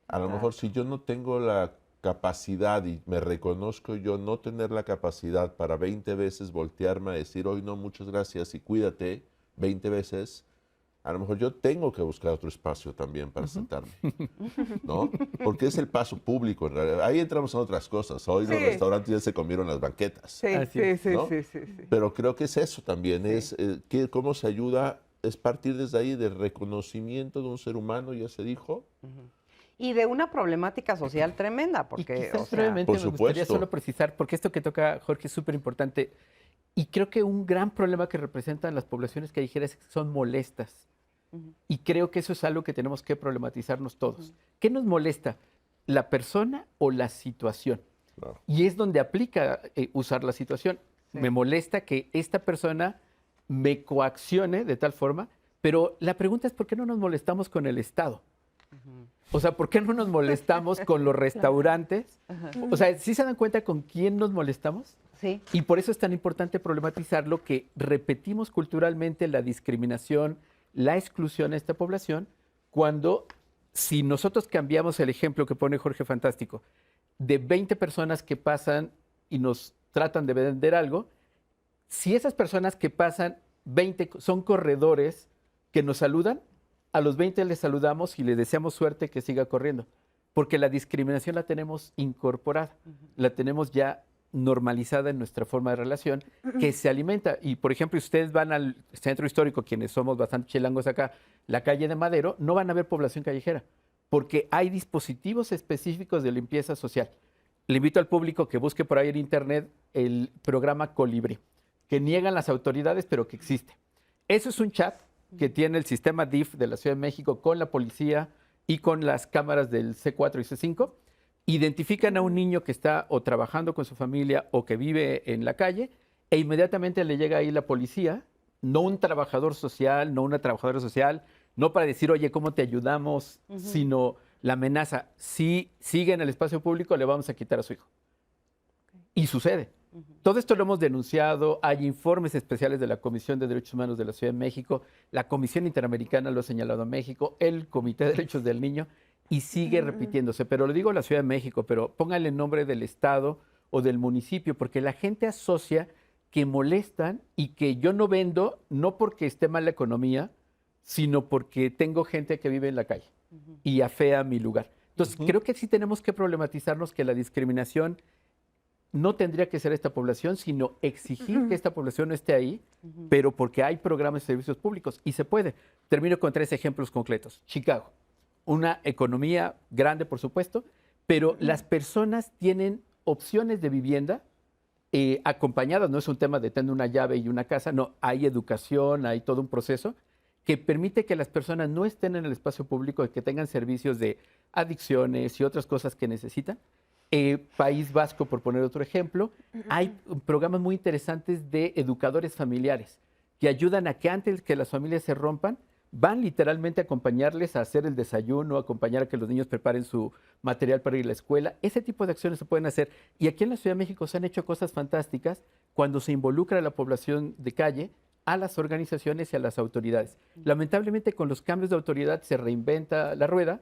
a lo Claro. mejor si yo no tengo la capacidad y me reconozco yo no tener la capacidad para 20 veces voltearme a decir, hoy no, muchas gracias y cuídate 20 veces, a lo mejor yo tengo que buscar otro espacio también para sentarme, ¿no? Porque es el paso público, en realidad. Ahí entramos en otras cosas. Hoy los restaurantes ya se comieron las banquetas. Sí, Así sí, es, sí, ¿no? sí. Pero creo que es eso también, es cómo se ayuda, es partir desde ahí del reconocimiento de un ser humano, ya se dijo. Y de una problemática social tremenda, Y porque, quizás o sea, brevemente Por me gustaría supuesto. solo precisar, porque esto que toca Jorge es súper importante, y creo que un gran problema que representan las poblaciones callejeras es que son molestas. Y creo que eso es algo que tenemos que problematizarnos todos. ¿Qué nos molesta? ¿La persona o la situación? Claro. Y es donde aplica usar la situación. Sí. Me molesta que esta persona me coaccione de tal forma, pero la pregunta es ¿por qué no nos molestamos con el Estado? O sea, ¿por qué no nos molestamos con los restaurantes? O sea, ¿sí se dan cuenta con quién nos molestamos? sí. Y por eso es tan importante problematizarlo que repetimos culturalmente la discriminación, la exclusión a esta población, cuando si nosotros cambiamos el ejemplo que pone Jorge Fantástico, de 20 personas que pasan y nos tratan de vender algo, si esas personas que pasan 20 son corredores que nos saludan, a los 20 les saludamos y les deseamos suerte que siga corriendo, porque la discriminación la tenemos incorporada, la tenemos ya normalizada en nuestra forma de relación, que se alimenta. Y, por ejemplo, si ustedes van al centro histórico, quienes somos bastante chilangos acá, la calle de Madero, no van a ver población callejera, porque hay dispositivos específicos de limpieza social. Le invito al público que busque por ahí en internet el programa Colibrí, que niegan las autoridades, pero que existe. Eso es un chat que tiene el sistema DIF de la Ciudad de México con la policía y con las cámaras del C4 y C5. Identifican a un niño que está o trabajando con su familia o que vive en la calle e inmediatamente le llega ahí la policía, no un trabajador social, no una trabajadora social, no para decir, oye, ¿cómo te ayudamos? Sino la amenaza, si sigue en el espacio público, le vamos a quitar a su hijo. Y sucede. Todo esto lo hemos denunciado, hay informes especiales de la Comisión de Derechos Humanos de la Ciudad de México, la Comisión Interamericana lo ha señalado a México, el Comité de Derechos del Niño, y sigue repitiéndose. Pero lo digo la Ciudad de México, pero póngale el nombre del estado o del municipio, porque la gente asocia que molestan y que yo no vendo, no porque esté mal la economía, sino porque tengo gente que vive en la calle y afea mi lugar. Entonces, creo que sí tenemos que problematizarnos que la discriminación no tendría que ser esta población, sino exigir que esta población no esté ahí, pero porque hay programas de servicios públicos y se puede. Termino con 3 ejemplos concretos. Chicago, una economía grande, por supuesto, pero las personas tienen opciones de vivienda acompañadas, no es un tema de tener una llave y una casa, no, hay educación, hay todo un proceso que permite que las personas no estén en el espacio público, que tengan servicios de adicciones y otras cosas que necesitan. País Vasco, por poner otro ejemplo, hay programas muy interesantes de educadores familiares que ayudan a que antes que las familias se rompan, van literalmente a acompañarles a hacer el desayuno, a acompañar a que los niños preparen su material para ir a la escuela. Ese tipo de acciones se pueden hacer. Y aquí en la Ciudad de México se han hecho cosas fantásticas cuando se involucra a la población de calle, a las organizaciones y a las autoridades. Lamentablemente, con los cambios de autoridad se reinventa la rueda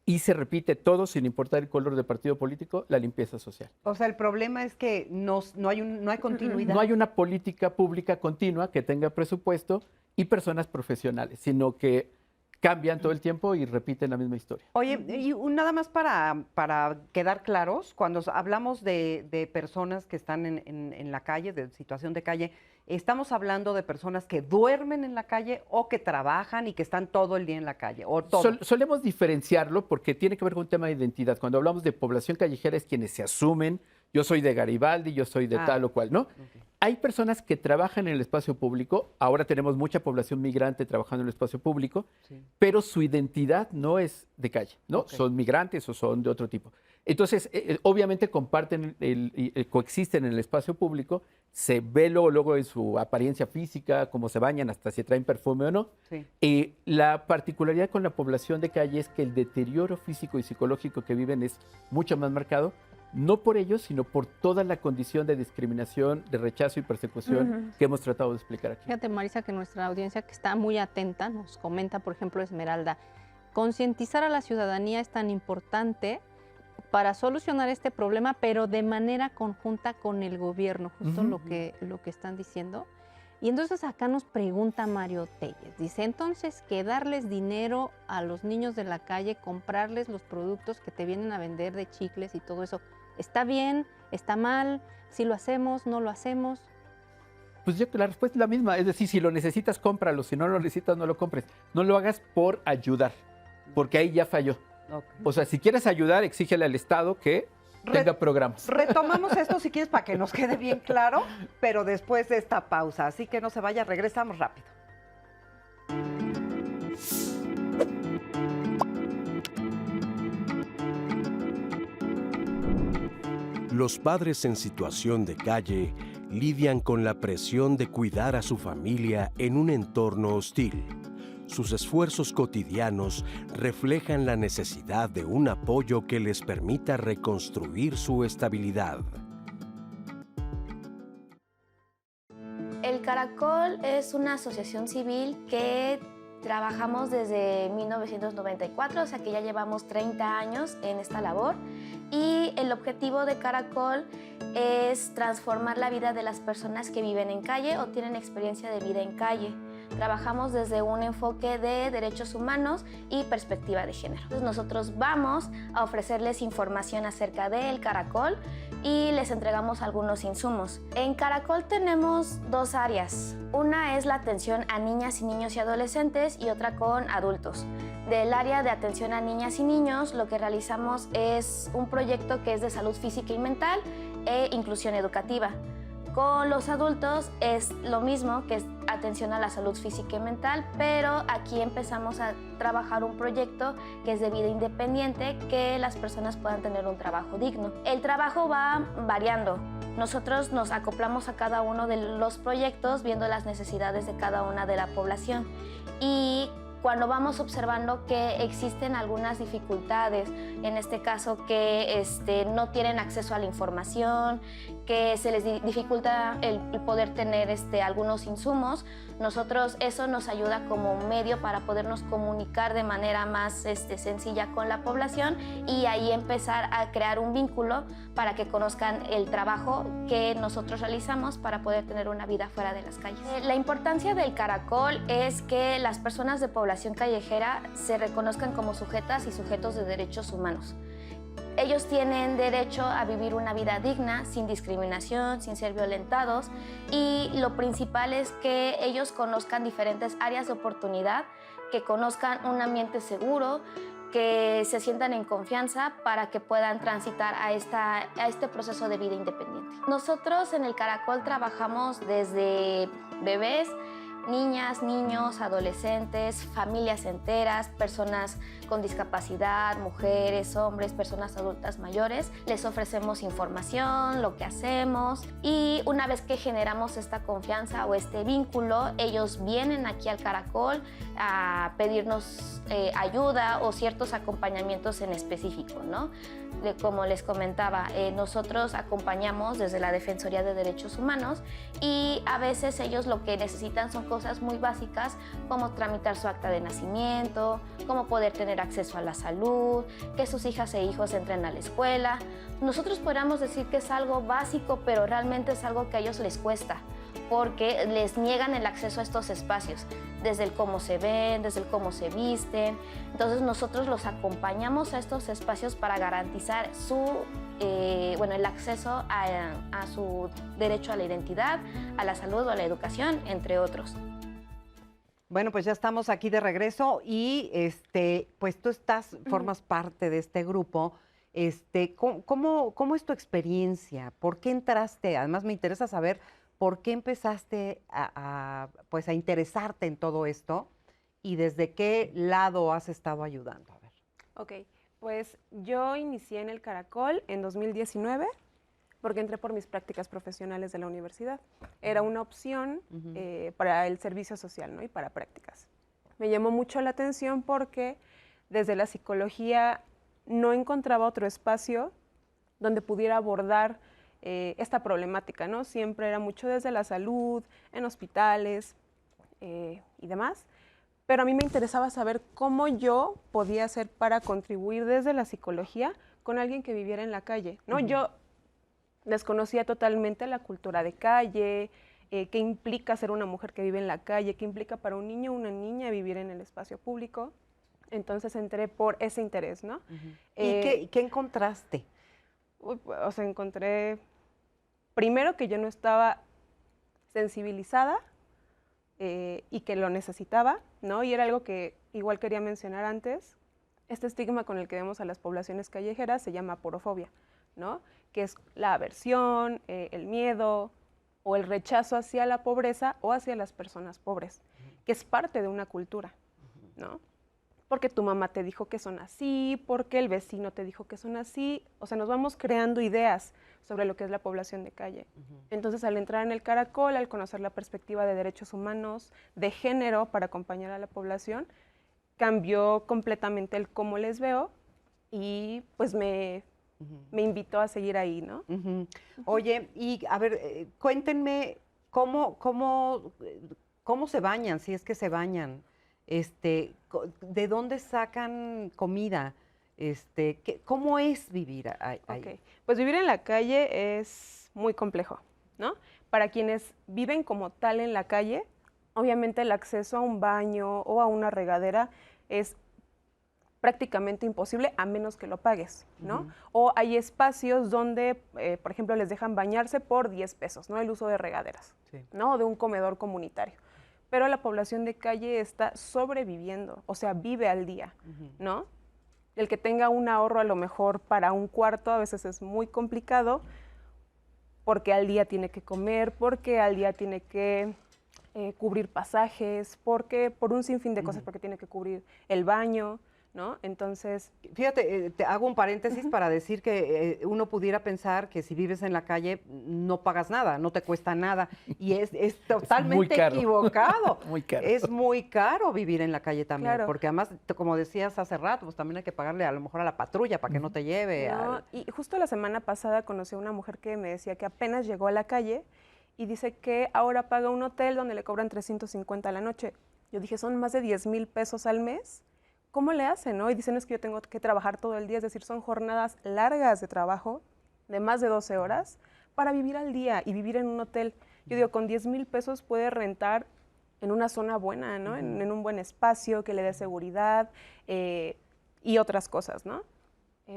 y se repite todo, sin importar el color del partido político, la limpieza social. O sea, el problema es que no hay continuidad. No hay una política pública continua que tenga presupuesto y personas profesionales, sino que cambian todo el tiempo y repiten la misma historia. Oye, y nada más para quedar claros, cuando hablamos de personas que están en la calle, de situación de calle, ¿estamos hablando de personas que duermen en la calle o que trabajan y que están todo el día en la calle? O todo. Solemos diferenciarlo porque tiene que ver con un tema de identidad. Cuando hablamos de población callejera es quienes se asumen, yo soy de Garibaldi, yo soy de tal o cual, ¿no? Okay. Hay personas que trabajan en el espacio público, ahora tenemos mucha población migrante trabajando en el espacio público, Sí. pero su identidad no es de calle, ¿no? Ok. Son migrantes o son de otro tipo. Entonces, obviamente comparten, coexisten en el espacio público, se ve luego en su apariencia física, cómo se bañan, hasta si traen perfume o no. Sí. La particularidad con la población de calle es que el deterioro físico y psicológico que viven es mucho más marcado, no por ellos, sino por toda la condición de discriminación, de rechazo y persecución que hemos tratado de explicar aquí. Fíjate, Marisa, que nuestra audiencia que está muy atenta nos comenta, por ejemplo, Esmeralda, concientizar a la ciudadanía es tan importante para solucionar este problema, pero de manera conjunta con el gobierno, justo lo que están diciendo. Y entonces acá nos pregunta Mario Telles, dice, entonces que darles dinero a los niños de la calle, comprarles los productos que te vienen a vender de chicles y todo eso, ¿está bien? ¿Está mal? ¿Si lo hacemos? ¿No lo hacemos? Pues yo la respuesta es la misma, es decir, si lo necesitas, cómpralo, si no lo necesitas, no lo compres. No lo hagas por ayudar, porque ahí ya falló. Ok. O sea, si quieres ayudar, exígele al Estado que tenga programas. Retomamos esto si quieres para que nos quede bien claro, pero después de esta pausa. Así que no se vaya, regresamos rápido. Los padres en situación de calle lidian con la presión de cuidar a su familia en un entorno hostil. Sus esfuerzos cotidianos reflejan la necesidad de un apoyo que les permita reconstruir su estabilidad. El Caracol es una asociación civil que trabajamos desde 1994, o sea que ya llevamos 30 años en esta labor, y el objetivo de Caracol es transformar la vida de las personas que viven en calle o tienen experiencia de vida en calle. Trabajamos desde un enfoque de derechos humanos y perspectiva de género. Entonces nosotros vamos a ofrecerles información acerca del Caracol y les entregamos algunos insumos. En Caracol tenemos dos áreas. Una es la atención a niñas y niños y adolescentes y otra con adultos. Del área de atención a niñas y niños, lo que realizamos es un proyecto que es de salud física y mental e inclusión educativa. Con los adultos es lo mismo, que es atención a la salud física y mental, pero aquí empezamos a trabajar un proyecto que es de vida independiente, que las personas puedan tener un trabajo digno. El trabajo va variando. Nosotros nos acoplamos a cada uno de los proyectos viendo las necesidades de cada una de la población. Y cuando vamos observando que existen algunas dificultades, en este caso que no tienen acceso a la información, que se les dificulta el poder tener algunos insumos, nosotros eso nos ayuda como medio para podernos comunicar de manera más sencilla con la población y ahí empezar a crear un vínculo para que conozcan el trabajo que nosotros realizamos para poder tener una vida fuera de las calles. La importancia del Caracol es que las personas de población callejera se reconozcan como sujetas y sujetos de derechos humanos. Ellos tienen derecho a vivir una vida digna, sin discriminación, sin ser violentados, y lo principal es que ellos conozcan diferentes áreas de oportunidad, que conozcan un ambiente seguro, que se sientan en confianza para que puedan transitar a este proceso de vida independiente. Nosotros en el Caracol trabajamos desde bebés, niñas, niños, adolescentes, familias enteras, personas con discapacidad, mujeres, hombres, personas adultas mayores. Les ofrecemos información, lo que hacemos, y una vez que generamos esta confianza o este vínculo, ellos vienen aquí al Caracol a pedirnos ayuda o ciertos acompañamientos en específico, ¿no? Como les comentaba, nosotros acompañamos desde la Defensoría de Derechos Humanos y a veces ellos lo que necesitan son cosas muy básicas como tramitar su acta de nacimiento, como poder tener acceso a la salud, que sus hijas e hijos entren a la escuela. Nosotros podríamos decir que es algo básico, pero realmente es algo que a ellos les cuesta porque les niegan el acceso a estos espacios, desde el cómo se ven, desde el cómo se visten. Entonces nosotros los acompañamos a estos espacios para garantizar el acceso a su derecho a la identidad, a la salud o a la educación, entre otros. Bueno, pues ya estamos aquí de regreso y pues tú formas parte de este grupo. ¿Cómo es tu experiencia? ¿Por qué entraste? Además me interesa saber por qué empezaste a interesarte en todo esto y desde qué lado has estado ayudando. A ver. Ok, pues yo inicié en el Caracol en 2019 porque entré por mis prácticas profesionales de la universidad. Era una opción para el servicio social, ¿no? Y para prácticas. Me llamó mucho la atención porque desde la psicología no encontraba otro espacio donde pudiera abordar esta problemática, ¿no? Siempre era mucho desde la salud, en hospitales y demás. Pero a mí me interesaba saber cómo yo podía hacer para contribuir desde la psicología con alguien que viviera en la calle, ¿no? Yo desconocía totalmente la cultura de calle, qué implica ser una mujer que vive en la calle, qué implica para un niño o una niña vivir en el espacio público. Entonces entré por ese interés, ¿no? ¿Y qué encontraste? O sea, encontré primero que yo no estaba sensibilizada y que lo necesitaba, ¿no? Y era algo que igual quería mencionar antes, Este estigma con el que vemos a las poblaciones callejeras se llama aporofobia, ¿no? Que es la aversión, el miedo o el rechazo hacia la pobreza o hacia las personas pobres, que es parte de una cultura, ¿no? Porque tu mamá te dijo que son así, porque el vecino te dijo que son así, o sea, nos vamos creando ideas sobre lo que es la población de calle. Entonces, al entrar en el Caracol, al conocer la perspectiva de derechos humanos, de género para acompañar a la población, cambió completamente el cómo les veo y pues me invitó a seguir ahí, ¿no? Oye, y a ver, cuéntenme cómo se bañan, si es que se bañan, ¿de dónde sacan comida? ¿Cómo es vivir ahí? Okay. Pues vivir en la calle es muy complejo, ¿no? Para quienes viven como tal en la calle, obviamente el acceso a un baño o a una regadera es prácticamente imposible a menos que lo pagues, ¿no? O hay espacios donde, por ejemplo, les dejan bañarse por 10 pesos, ¿no? El uso de regaderas, ¿no? De un comedor comunitario. Pero la población de calle está sobreviviendo, o sea, vive al día, ¿no? El que tenga un ahorro a lo mejor para un cuarto a veces es muy complicado porque al día tiene que comer, porque al día tiene que cubrir pasajes, porque por un sinfín de cosas, porque tiene que cubrir el baño, ¿no? Entonces, fíjate, te hago un paréntesis para decir que uno pudiera pensar que si vives en la calle no pagas nada, no te cuesta nada, y es totalmente equivocado. Muy caro. Es muy caro vivir en la calle también, Claro. porque además, como decías hace rato, pues también hay que pagarle a lo mejor a la patrulla para que no te lleve. ¿no? Y justo la semana pasada conocí a una mujer que me decía que apenas llegó a la calle y dice que ahora paga un hotel donde le cobran 350 a la noche. Yo dije, son más de 10,000 pesos al mes. ¿Cómo le hacen, no? Y dicen, es que yo tengo que trabajar todo el día, es decir, son jornadas largas de trabajo, de más de 12 horas, para vivir al día y vivir en un hotel. Yo digo, con 10,000 pesos puede rentar en una zona buena, ¿no? En un buen espacio, que le dé seguridad y otras cosas, ¿no?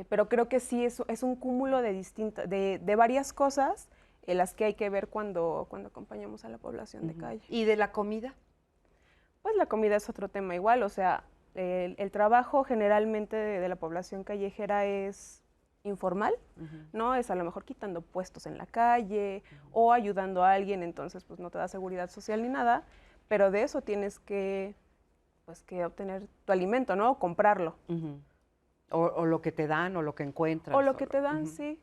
Pero creo que sí es un cúmulo de varias cosas en las que hay que ver cuando acompañamos a la población de calle. ¿Y de la comida? Pues la comida es otro tema igual, o sea, el trabajo generalmente de la población callejera es informal, ¿no? Es a lo mejor quitando puestos en la calle o ayudando a alguien, entonces pues no te da seguridad social ni nada, pero de eso tienes que, pues, que obtener tu alimento, ¿no? O comprarlo. O lo que te dan o lo que encuentras. O lo que te dan, sí.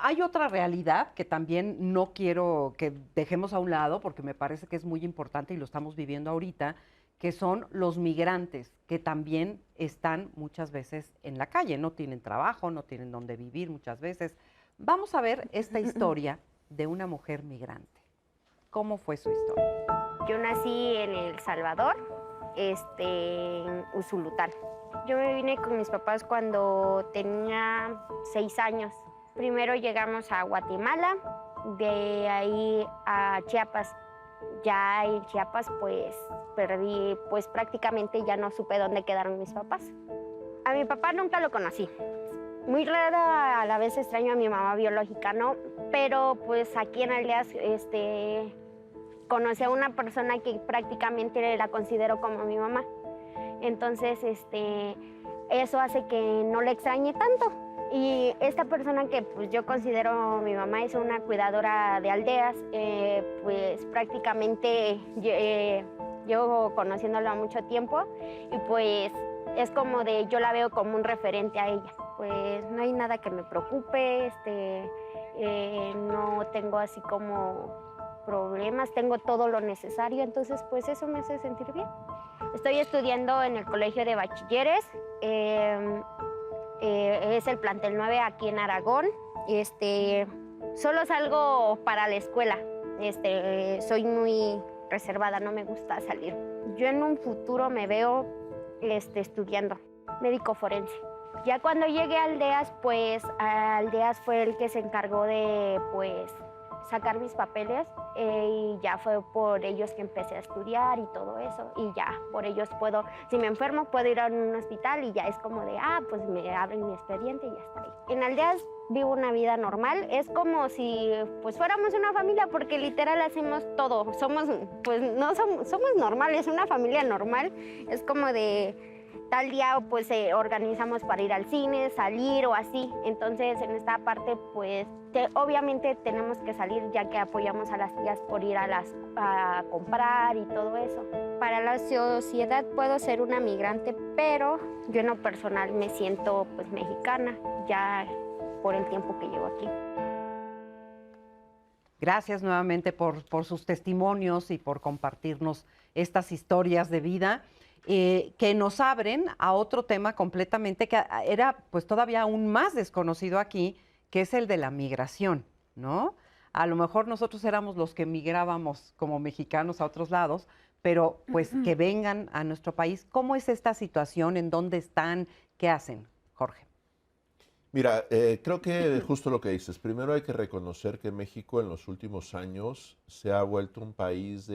Hay otra realidad que también no quiero que dejemos a un lado porque me parece que es muy importante y lo estamos viviendo ahorita, que son los migrantes, que también están muchas veces en la calle, no tienen trabajo, no tienen dónde vivir muchas veces. Vamos a ver esta historia de una mujer migrante. ¿Cómo fue su historia? Yo nací en El Salvador, en Usulután. Yo me vine con mis papás cuando tenía 6 años. Primero llegamos a Guatemala, de ahí a Chiapas. Ya en Chiapas pues perdí, pues prácticamente ya no supe dónde quedaron mis papás. A mi papá nunca lo conocí. Muy rara, a la vez extraño a mi mamá biológica, ¿no? Pero pues aquí en Aldeas conocí a una persona que prácticamente la considero como mi mamá. Entonces eso hace que no le extrañe tanto. Y esta persona que pues yo considero mi mamá es una cuidadora de aldeas, pues prácticamente llevo conociéndola mucho tiempo y pues es como yo la veo como un referente a ella. Pues no hay nada que me preocupe, no tengo así como problemas, tengo todo lo necesario, entonces pues eso me hace sentir bien. Estoy estudiando en el Colegio de Bachilleres. Es el plantel 9 aquí en Aragón. Solo salgo para la escuela. Soy muy reservada, no me gusta salir. Yo en un futuro me veo estudiando médico forense. Ya cuando llegué a Aldeas, pues Aldeas fue el que se encargó de pues sacar mis papeles y ya fue por ellos que empecé a estudiar y todo eso, y ya por ellos puedo, si me enfermo puedo ir a un hospital y ya es como de, pues me abren mi expediente y ya está ahí. En Aldeas vivo una vida normal, es como si pues fuéramos una familia porque literal hacemos todo, somos normales, una familia normal, es como de tal día pues organizamos para ir al cine, salir o así. Entonces en esta parte pues obviamente tenemos que salir ya que apoyamos a las tías por ir a comprar y todo eso. Para la sociedad puedo ser una migrante, pero yo en lo personal me siento pues mexicana ya por el tiempo que llevo aquí. Gracias nuevamente por sus testimonios y por compartirnos estas historias de vida que nos abren a otro tema completamente que era pues todavía aún más desconocido aquí, que es el de la migración, ¿no? A lo mejor nosotros éramos los que migrábamos como mexicanos a otros lados, pero pues que vengan a nuestro país. ¿Cómo es esta situación? ¿En dónde están? ¿Qué hacen, Jorge? Mira, creo que justo lo que dices. Primero hay que reconocer que México en los últimos años se ha vuelto un país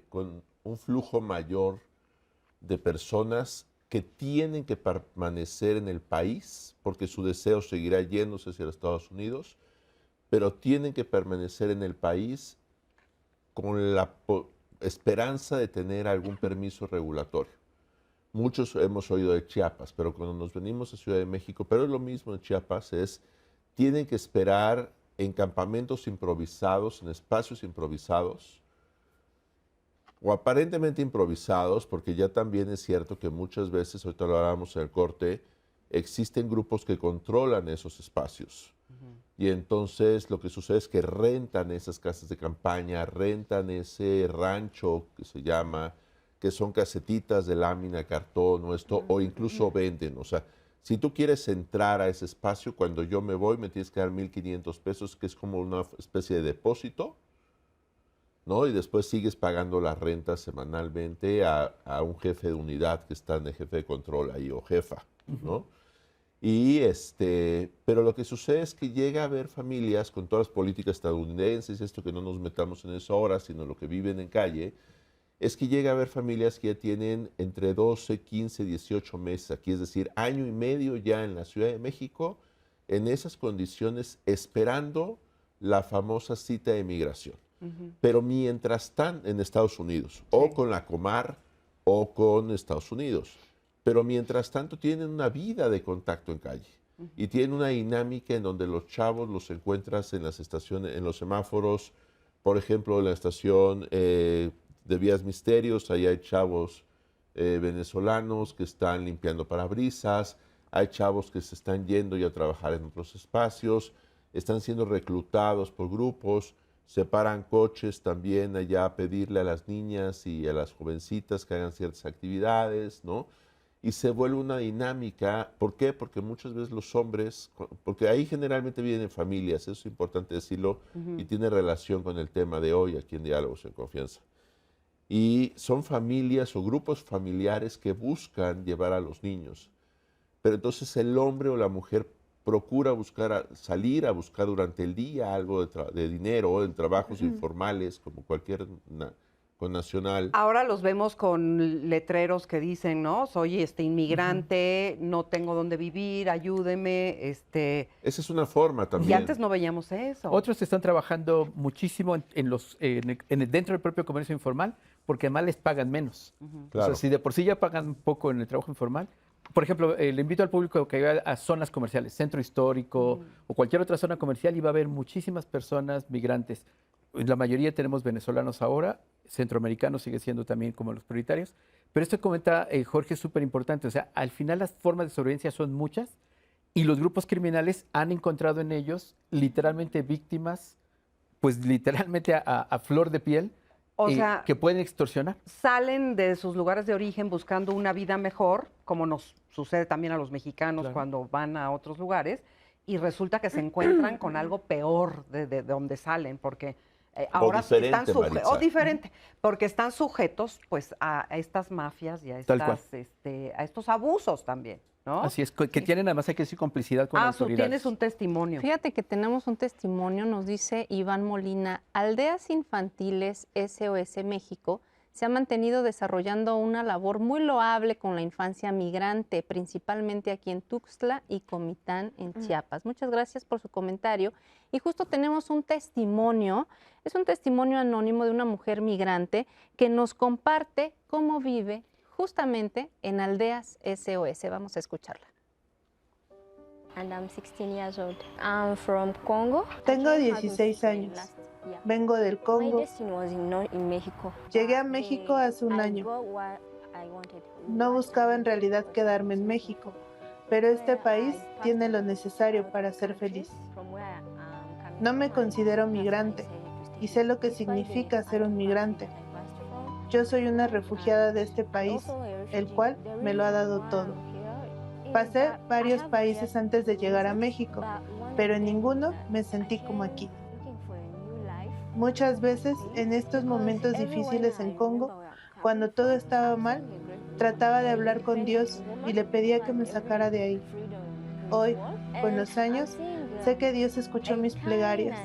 con un flujo mayor de personas que tienen que permanecer en el país porque su deseo seguirá yéndose hacia los Estados Unidos, pero tienen que permanecer en el país con la esperanza de tener algún permiso regulatorio. Muchos hemos oído de Chiapas, pero cuando nos venimos a Ciudad de México, pero es lo mismo en Chiapas, tienen que esperar en campamentos improvisados, en espacios improvisados, o aparentemente improvisados, porque ya también es cierto que muchas veces, ahorita lo hablábamos en el corte, existen grupos que controlan esos espacios. Y entonces lo que sucede es que rentan esas casas de campaña, rentan ese rancho que se llama, que son casetitas de lámina, cartón o esto, o incluso venden. O sea, si tú quieres entrar a ese espacio, cuando yo me voy me tienes que dar 1,500 pesos, que es como una especie de depósito, ¿no? Y después sigues pagando la renta semanalmente a un jefe de unidad que está en el jefe de control ahí, o jefa, ¿no? Y pero lo que sucede es que llega a haber familias con todas las políticas estadounidenses, esto que no nos metamos en eso ahora, sino lo que viven en calle, es que llega a haber familias que ya tienen entre 12, 15, 18 meses aquí, es decir, año y medio ya en la Ciudad de México, en esas condiciones, esperando la famosa cita de migración. Pero mientras están en Estados Unidos, o con la Comar, o con Estados Unidos, pero mientras tanto tienen una vida de contacto en calle y tienen una dinámica en donde los chavos los encuentras en las estaciones, en los semáforos, por ejemplo, en la estación de Vías Misterios, ahí hay chavos venezolanos que están limpiando parabrisas, hay chavos que se están yendo ya a trabajar en otros espacios, están siendo reclutados por grupos, separan coches también allá a pedirle a las niñas y a las jovencitas que hagan ciertas actividades, ¿no? Y se vuelve una dinámica. ¿Por qué? Porque muchas veces los hombres, porque ahí generalmente viven familias, eso es importante decirlo, y tiene relación con el tema de hoy aquí en Diálogos en Confianza. Y son familias o grupos familiares que buscan llevar a los niños. Pero entonces el hombre o la mujer procura salir a buscar durante el día algo de dinero en trabajos informales como cualquier nacional. Ahora los vemos con letreros que dicen, ¿no? Soy inmigrante, no tengo dónde vivir, ayúdeme. Esa es una forma también. Y antes no veíamos eso. Otros están trabajando muchísimo dentro del propio comercio informal, porque además les pagan menos. Claro. O sea, si de por sí ya pagan poco en el trabajo informal, por ejemplo, le invito al público que vaya a zonas comerciales, centro histórico o cualquier otra zona comercial, y va a haber muchísimas personas migrantes. La mayoría tenemos venezolanos ahora, centroamericanos sigue siendo también como los prioritarios, pero esto que comenta Jorge es súper importante. O sea, al final las formas de sobrevivencia son muchas y los grupos criminales han encontrado en ellos literalmente víctimas, pues literalmente a flor de piel, o sea, que pueden extorsionar. Salen de sus lugares de origen buscando una vida mejor, como nos sucede también a los mexicanos cuando van a otros lugares, y resulta que se encuentran con algo peor de donde salen, porque ahora están diferente, porque están sujetos pues a estas mafias y a estos abusos también, ¿no? Así es, que tienen además, hay que decir, complicidad con las autoridades. Tienes un testimonio. Fíjate que tenemos un testimonio, nos dice Iván Molina, Aldeas Infantiles SOS México se ha mantenido desarrollando una labor muy loable con la infancia migrante, principalmente aquí en Tuxtla y Comitán, en Chiapas. Muchas gracias por su comentario. Y justo tenemos un testimonio, es un testimonio anónimo de una mujer migrante que nos comparte cómo vive justamente en Aldeas SOS. Vamos a escucharla. And I'm 16 years old. I'm from Congo. Tengo 16 años. Vengo del My Congo. destiny was in Mexico. Llegué a México hace un año. No buscaba en realidad quedarme en México, pero este país tiene lo necesario para ser feliz. No me considero migrante y sé lo que significa ser un migrante. Yo soy una refugiada de este país, el cual me lo ha dado todo. Pasé varios países antes de llegar a México, pero en ninguno me sentí como aquí. Muchas veces, en estos momentos difíciles en Congo, cuando todo estaba mal, trataba de hablar con Dios y le pedía que me sacara de ahí. Hoy, con los años, sé que Dios escuchó mis plegarias.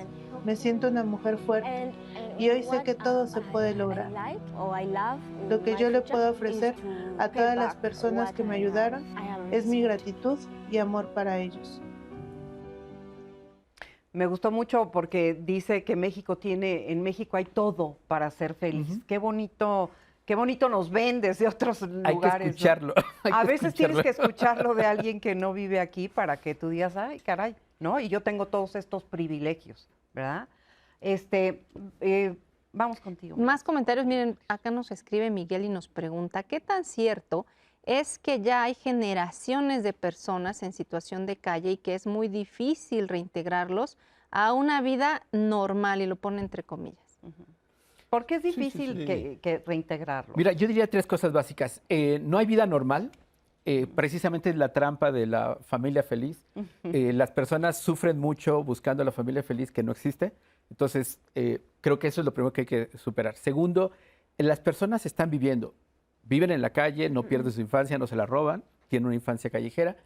Me siento una mujer fuerte y hoy sé que todo se puede lograr. Lo que yo le puedo ofrecer a todas las personas que me ayudaron es mi gratitud y amor para ellos. Me gustó mucho porque dice que en México hay todo para ser feliz. Qué bonito nos ven desde otros lugares. Hay que escucharlo. ¿No? A veces tienes que escucharlo de alguien que no vive aquí para que tú digas, ay, caray, ¿no? Y yo tengo todos estos privilegios, ¿verdad? Vamos contigo. Más comentarios, miren, acá nos escribe Miguel y nos pregunta, ¿qué tan cierto es que ya hay generaciones de personas en situación de calle y que es muy difícil reintegrarlos a una vida normal? Y lo pone entre comillas. ¿Por qué es difícil que reintegrarlos? Mira, yo diría 3 cosas básicas. No hay vida normal. Precisamente es la trampa de la familia feliz. Las personas sufren mucho buscando la familia feliz que no existe. Entonces, creo que eso es lo primero que hay que superar. Segundo, las personas están viven en la calle, no pierden su infancia, no se la roban, tienen una infancia callejera.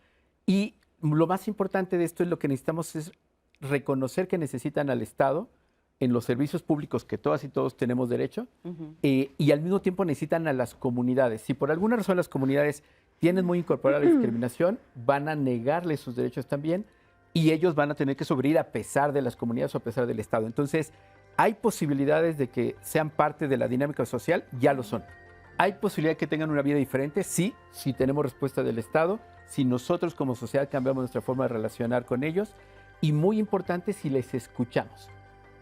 Y lo más importante de esto es lo que necesitamos es reconocer que necesitan al Estado en los servicios públicos que todas y todos tenemos derecho, y al mismo tiempo necesitan a las comunidades. Si por alguna razón las comunidades tienen muy incorporada la discriminación, van a negarles sus derechos también, y ellos van a tener que sobrevivir a pesar de las comunidades o a pesar del Estado. Entonces, ¿hay posibilidades de que sean parte de la dinámica social? Ya lo son. ¿Hay posibilidad de que tengan una vida diferente? Sí, si tenemos respuesta del Estado, si nosotros como sociedad cambiamos nuestra forma de relacionar con ellos, y muy importante, si les escuchamos.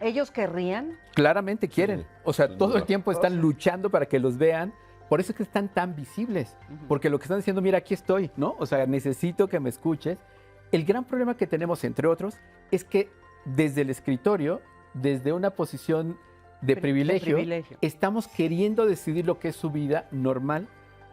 ¿Ellos querrían? Claramente quieren. Sí, o sea, sin todo duda. el tiempo están luchando para que los vean. Por eso es que están tan visibles. Porque lo que están diciendo, mira, aquí estoy, ¿no? O sea, necesito que me escuches. El gran problema que tenemos, entre otros, es que desde el escritorio, desde una posición de privilegio, estamos queriendo decidir lo que es su vida normal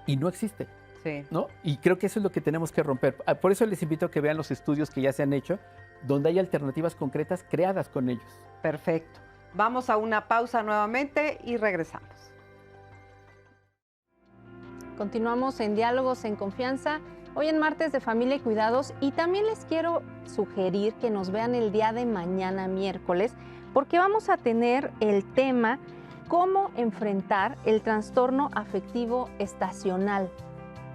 y no existe. Sí. ¿No? Y creo que eso es lo que tenemos que romper. Por eso les invito a que vean los estudios que ya se han hecho, donde hay alternativas concretas creadas con ellos. Perfecto. Vamos a una pausa nuevamente y regresamos. Continuamos en Diálogos en Confianza, hoy en martes de Familia y Cuidados, y también les quiero sugerir que nos vean el día de mañana, miércoles, porque vamos a tener el tema cómo enfrentar el trastorno afectivo estacional.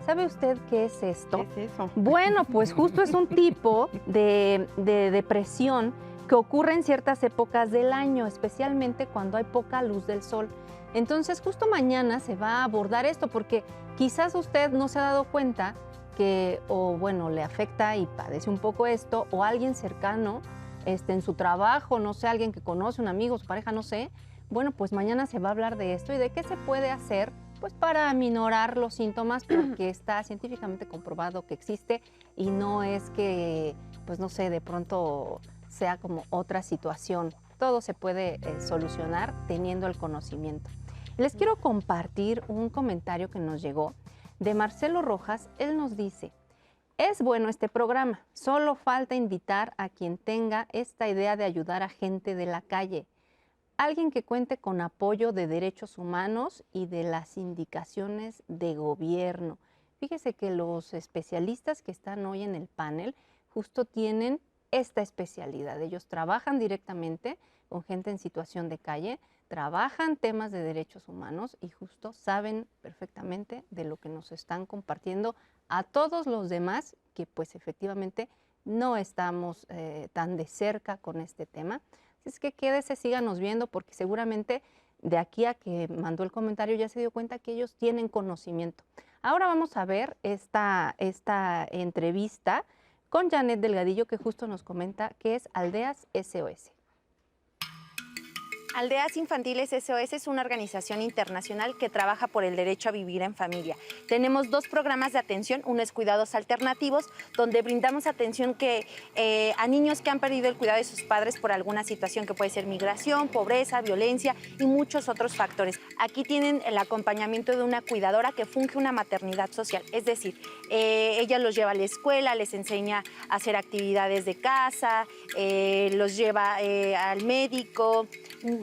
¿Sabe usted qué es esto? ¿Qué es eso? Bueno, pues justo es un tipo de depresión que ocurre en ciertas épocas del año, especialmente cuando hay poca luz del sol. Entonces, justo mañana se va a abordar esto, porque quizás usted no se ha dado cuenta que, o bueno, le afecta y padece un poco esto, o alguien cercano en su trabajo, no sé, alguien que conoce, un amigo, su pareja, no sé. Bueno, pues mañana se va a hablar de esto y de qué se puede hacer pues para aminorar los síntomas, porque está científicamente comprobado que existe y no es que, pues no sé, de pronto sea como otra situación. Todo se puede solucionar teniendo el conocimiento. Les quiero compartir un comentario que nos llegó de Marcelo Rojas. Él nos dice: es bueno este programa, solo falta invitar a quien tenga esta idea de ayudar a gente de la calle. Alguien que cuente con apoyo de derechos humanos y de las indicaciones de gobierno. Fíjese que los especialistas que están hoy en el panel justo tienen esta especialidad. Ellos trabajan directamente con gente en situación de calle, trabajan temas de derechos humanos y justo saben perfectamente de lo que nos están compartiendo a todos los demás que pues efectivamente no estamos tan de cerca con este tema. Es que quédese, síganos viendo, porque seguramente de aquí a que mandó el comentario ya se dio cuenta que ellos tienen conocimiento. Ahora vamos a ver esta entrevista con Janet Delgadillo, que justo nos comenta qué es Aldeas SOS. Aldeas Infantiles SOS es una organización internacional que trabaja por el derecho a vivir en familia. Tenemos 2 programas de atención, uno es Cuidados Alternativos, donde brindamos atención a niños que han perdido el cuidado de sus padres por alguna situación que puede ser migración, pobreza, violencia y muchos otros factores. Aquí tienen el acompañamiento de una cuidadora que funge una maternidad social, es decir, ella los lleva a la escuela, les enseña a hacer actividades de casa, los lleva al médico.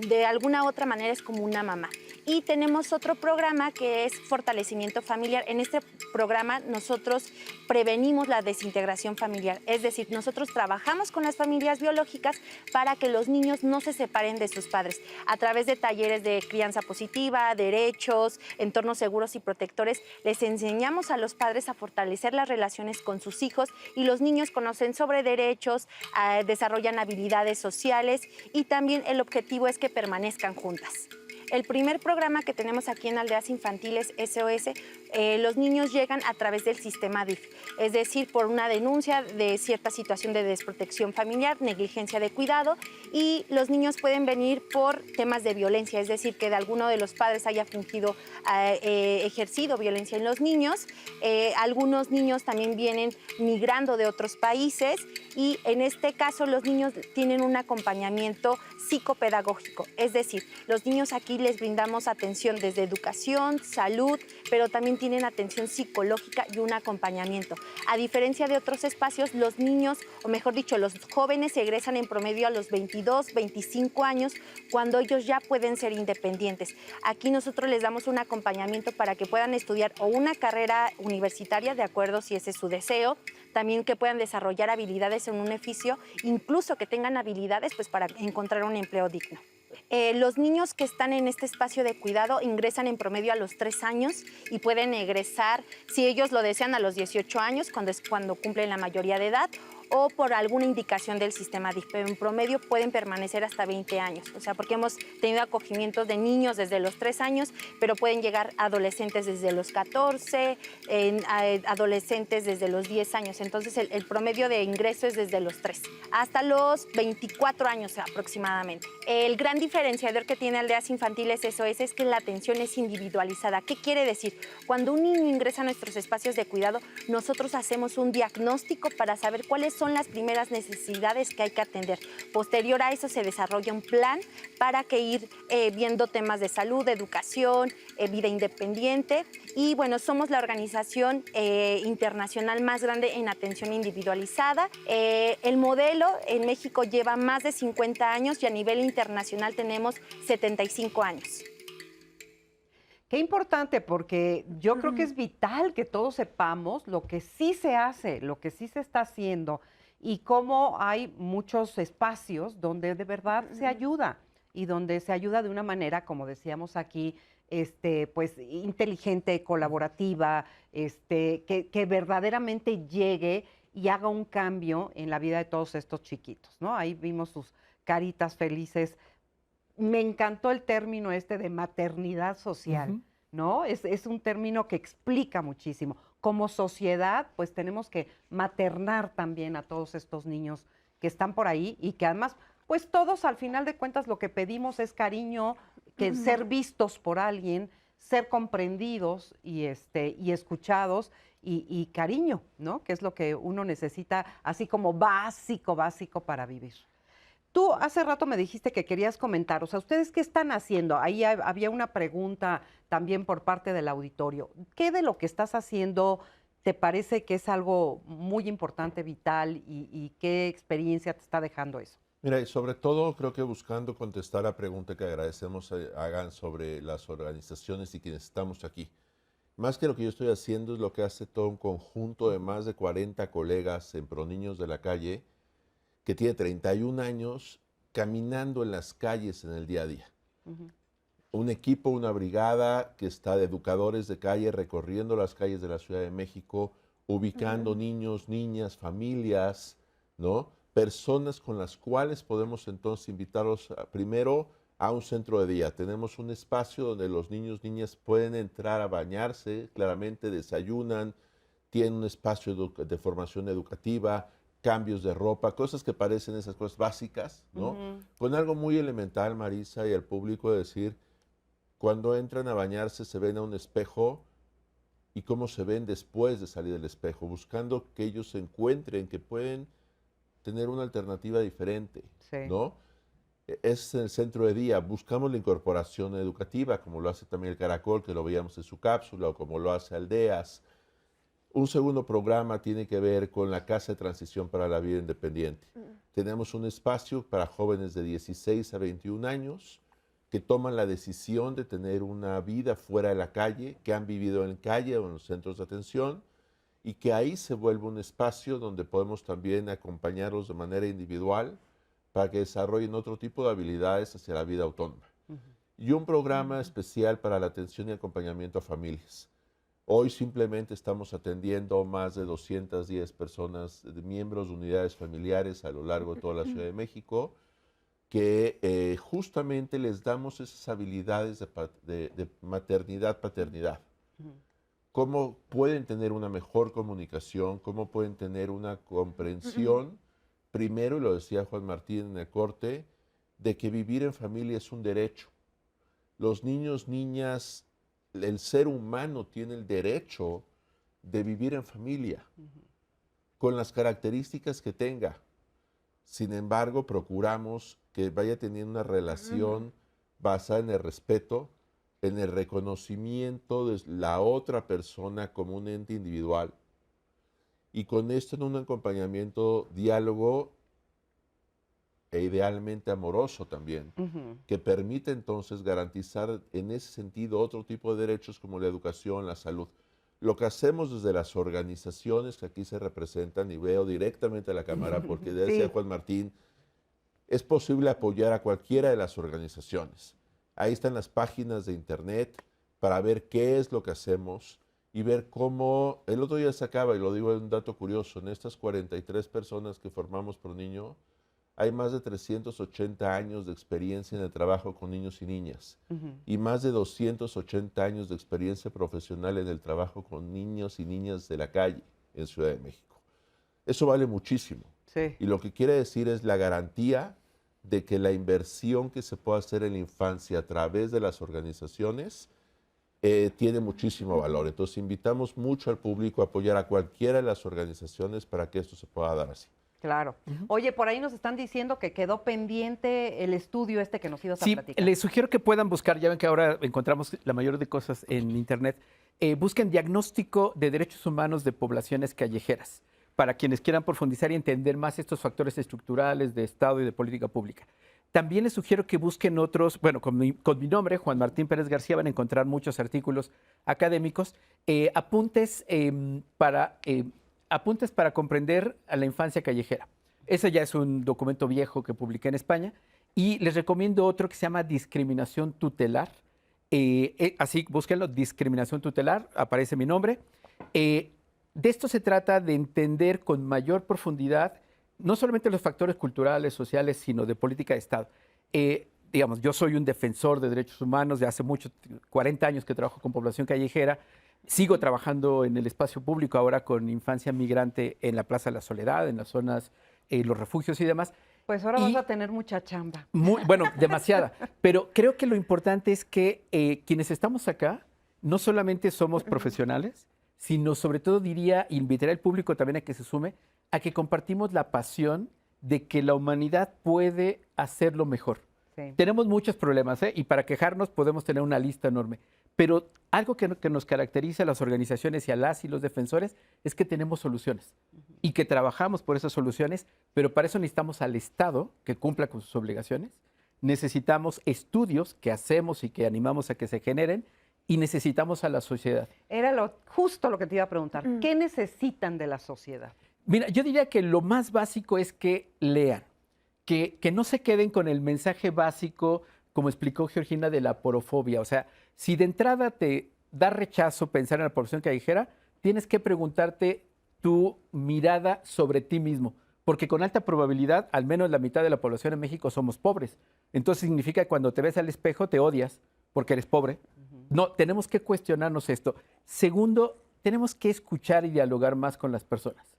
De alguna otra manera es como una mamá. Y tenemos otro programa que es Fortalecimiento Familiar. En este programa nosotros prevenimos la desintegración familiar, es decir, nosotros trabajamos con las familias biológicas para que los niños no se separen de sus padres. A través de talleres de crianza positiva, derechos, entornos seguros y protectores, les enseñamos a los padres a fortalecer las relaciones con sus hijos y los niños conocen sobre derechos, desarrollan habilidades sociales y también el objetivo es que permanezcan juntas. El primer programa que tenemos aquí en Aldeas Infantiles SOS, los niños llegan a través del sistema DIF, es decir, por una denuncia de cierta situación de desprotección familiar, negligencia de cuidado, y los niños pueden venir por temas de violencia, es decir, que de alguno de los padres haya fungido, ejercido violencia en los niños. Algunos niños también vienen migrando de otros países y en este caso los niños tienen un acompañamiento psicopedagógico, es decir, los niños aquí les brindamos atención desde educación, salud, pero también tienen atención psicológica y un acompañamiento. A diferencia de otros espacios, los niños, o mejor dicho, los jóvenes se egresan en promedio a los 22, 25 años, cuando ellos ya pueden ser independientes. Aquí nosotros les damos un acompañamiento para que puedan estudiar o una carrera universitaria, de acuerdo si ese es su deseo, también que puedan desarrollar habilidades en un oficio, incluso que tengan habilidades pues, para encontrar un empleo digno. Los niños que están en este espacio de cuidado ingresan en promedio a los 3 años y pueden egresar, si ellos lo desean, a los 18 años, cuando cumplen la mayoría de edad, o por alguna indicación del sistema DIF, pero en promedio pueden permanecer hasta 20 años. O sea, porque hemos tenido acogimientos de niños desde los 3 años, pero pueden llegar adolescentes desde los 14, adolescentes desde los 10 años. Entonces, el promedio de ingreso es desde los 3 hasta los 24 años aproximadamente. El gran diferenciador que tiene Aldeas Infantiles SOS es que la atención es individualizada. ¿Qué quiere decir? Cuando un niño ingresa a nuestros espacios de cuidado, nosotros hacemos un diagnóstico para saber cuáles son las primeras necesidades que hay que atender. Posterior a eso se desarrolla un plan para que ir viendo temas de salud, de educación, vida independiente. Y bueno, somos la organización internacional más grande en atención individualizada. El modelo en México lleva más de 50 años y a nivel internacional tenemos 75 años. Qué importante, porque yo creo que es vital que todos sepamos lo que sí se hace, lo que sí se está haciendo y cómo hay muchos espacios donde de verdad se ayuda y donde se ayuda de una manera, como decíamos aquí, pues inteligente, colaborativa, que verdaderamente llegue y haga un cambio en la vida de todos estos chiquitos, ¿no? Ahí vimos sus caritas felices. Me encantó el término de maternidad social, ¿no? Es un término que explica muchísimo. Como sociedad, pues tenemos que maternar también a todos estos niños que están por ahí y que además, pues todos al final de cuentas lo que pedimos es cariño, que ser vistos por alguien, ser comprendidos y escuchados y cariño, ¿no? Que es lo que uno necesita así como básico para vivir. Tú hace rato me dijiste que querías comentar, o sea, ¿ustedes qué están haciendo? Ahí había una pregunta también por parte del auditorio. ¿Qué de lo que estás haciendo te parece que es algo muy importante, vital, y qué experiencia te está dejando eso? Mira, y sobre todo creo que buscando contestar la pregunta que agradecemos hagan sobre las organizaciones y quienes estamos aquí. Más que lo que yo estoy haciendo es lo que hace todo un conjunto de más de 40 colegas en ProNiños de la Calle, que tiene 31 años caminando en las calles en el día a día. Un equipo, una brigada que está de educadores de calle recorriendo las calles de la Ciudad de México, ubicando niños, niñas, familias, ¿no? Personas con las cuales podemos entonces invitarlos primero a un centro de día. Tenemos un espacio donde los niños, niñas pueden entrar a bañarse, claramente desayunan, tienen un espacio de formación educativa, cambios de ropa, cosas que parecen esas cosas básicas, ¿no? Con algo muy elemental, Marisa, y al público decir, cuando entran a bañarse se ven a un espejo y cómo se ven después de salir del espejo, buscando que ellos se encuentren, que pueden tener una alternativa diferente, ¿no? Es el centro de día. Buscamos la incorporación educativa, como lo hace también el Caracol, que lo veíamos en su cápsula, o como lo hace Aldeas. Un segundo programa tiene que ver con la Casa de Transición para la Vida Independiente. Tenemos un espacio para jóvenes de 16 a 21 años que toman la decisión de tener una vida fuera de la calle, que han vivido en calle o en los centros de atención, y que ahí se vuelve un espacio donde podemos también acompañarlos de manera individual para que desarrollen otro tipo de habilidades hacia la vida autónoma. Y un programa especial para la atención y acompañamiento a familias. Hoy simplemente estamos atendiendo más de 210 personas, miembros de unidades familiares a lo largo de toda la Ciudad de México, que justamente les damos esas habilidades de maternidad, paternidad. Cómo pueden tener una mejor comunicación, cómo pueden tener una comprensión, primero, y lo decía Juan Martín en el corte, de que vivir en familia es un derecho. Los niños, niñas, el ser humano tiene el derecho de vivir en familia, con las características que tenga. Sin embargo, procuramos que vaya teniendo una relación basada en el respeto, en el reconocimiento de la otra persona como un ente individual. Y con esto en un acompañamiento, diálogo e idealmente amoroso también, que permite entonces garantizar en ese sentido otro tipo de derechos como la educación, la salud. Lo que hacemos desde las organizaciones que aquí se representan, y veo directamente a la cámara porque decía Juan Martín, es posible apoyar a cualquiera de las organizaciones. Ahí están las páginas de internet para ver qué es lo que hacemos y ver cómo, el otro día sacaba, y lo digo en un dato curioso, en estas 43 personas que formamos Pro Niño, hay más de 380 años de experiencia en el trabajo con niños y niñas y más de 280 años de experiencia profesional en el trabajo con niños y niñas de la calle en Ciudad de México. Eso vale muchísimo. Y lo que quiere decir es la garantía de que la inversión que se puede hacer en la infancia a través de las organizaciones tiene muchísimo valor. Entonces invitamos mucho al público a apoyar a cualquiera de las organizaciones para que esto se pueda dar así. Claro. Oye, por ahí nos están diciendo que quedó pendiente el estudio este que nos ibas a platicar. Sí, les sugiero que puedan buscar, ya ven que ahora encontramos la mayoría de cosas en internet, busquen diagnóstico de derechos humanos de poblaciones callejeras, para quienes quieran profundizar y entender más estos factores estructurales de Estado y de política pública. También les sugiero que busquen otros, bueno, con mi nombre, Juan Martín Pérez García, van a encontrar muchos artículos académicos, apuntes para comprender a la infancia callejera. Ese ya es un documento viejo que publiqué en España. Y les recomiendo otro que se llama Discriminación Tutelar. Así, búsquenlo, Discriminación Tutelar, aparece mi nombre. De esto se trata de entender con mayor profundidad no solamente los factores culturales, sociales, sino de política de Estado. Digamos, yo soy un defensor de derechos humanos de hace 40 años que trabajo con población callejera. Sigo trabajando en el espacio público ahora con infancia migrante en la Plaza de la Soledad, en las zonas, los refugios y demás. Pues ahora vas a tener mucha chamba. Bueno, demasiada. Pero creo que lo importante es que quienes estamos acá no solamente somos profesionales, sino sobre todo invitaría al público también a que se sume, a que compartimos la pasión de que la humanidad puede hacerlo mejor. Sí. Tenemos muchos problemas, y para quejarnos podemos tener una lista enorme. Pero algo que nos caracteriza a las organizaciones y a las y los defensores es que tenemos soluciones y que trabajamos por esas soluciones, pero para eso necesitamos al Estado que cumpla con sus obligaciones, necesitamos estudios que hacemos y que animamos a que se generen y necesitamos a la sociedad. Era justo lo que te iba a preguntar. ¿Qué necesitan de la sociedad? Mira, yo diría que lo más básico es que lean, que no se queden con el mensaje básico, como explicó Georgina, de la porofobia. O sea, si de entrada te da rechazo pensar en la población callejera, tienes que preguntarte tu mirada sobre ti mismo. porque con alta probabilidad, al menos la mitad de la población en México somos pobres. Entonces significa que cuando te ves al espejo te odias porque eres pobre. No, tenemos que cuestionarnos esto. Segundo, tenemos que escuchar y dialogar más con las personas.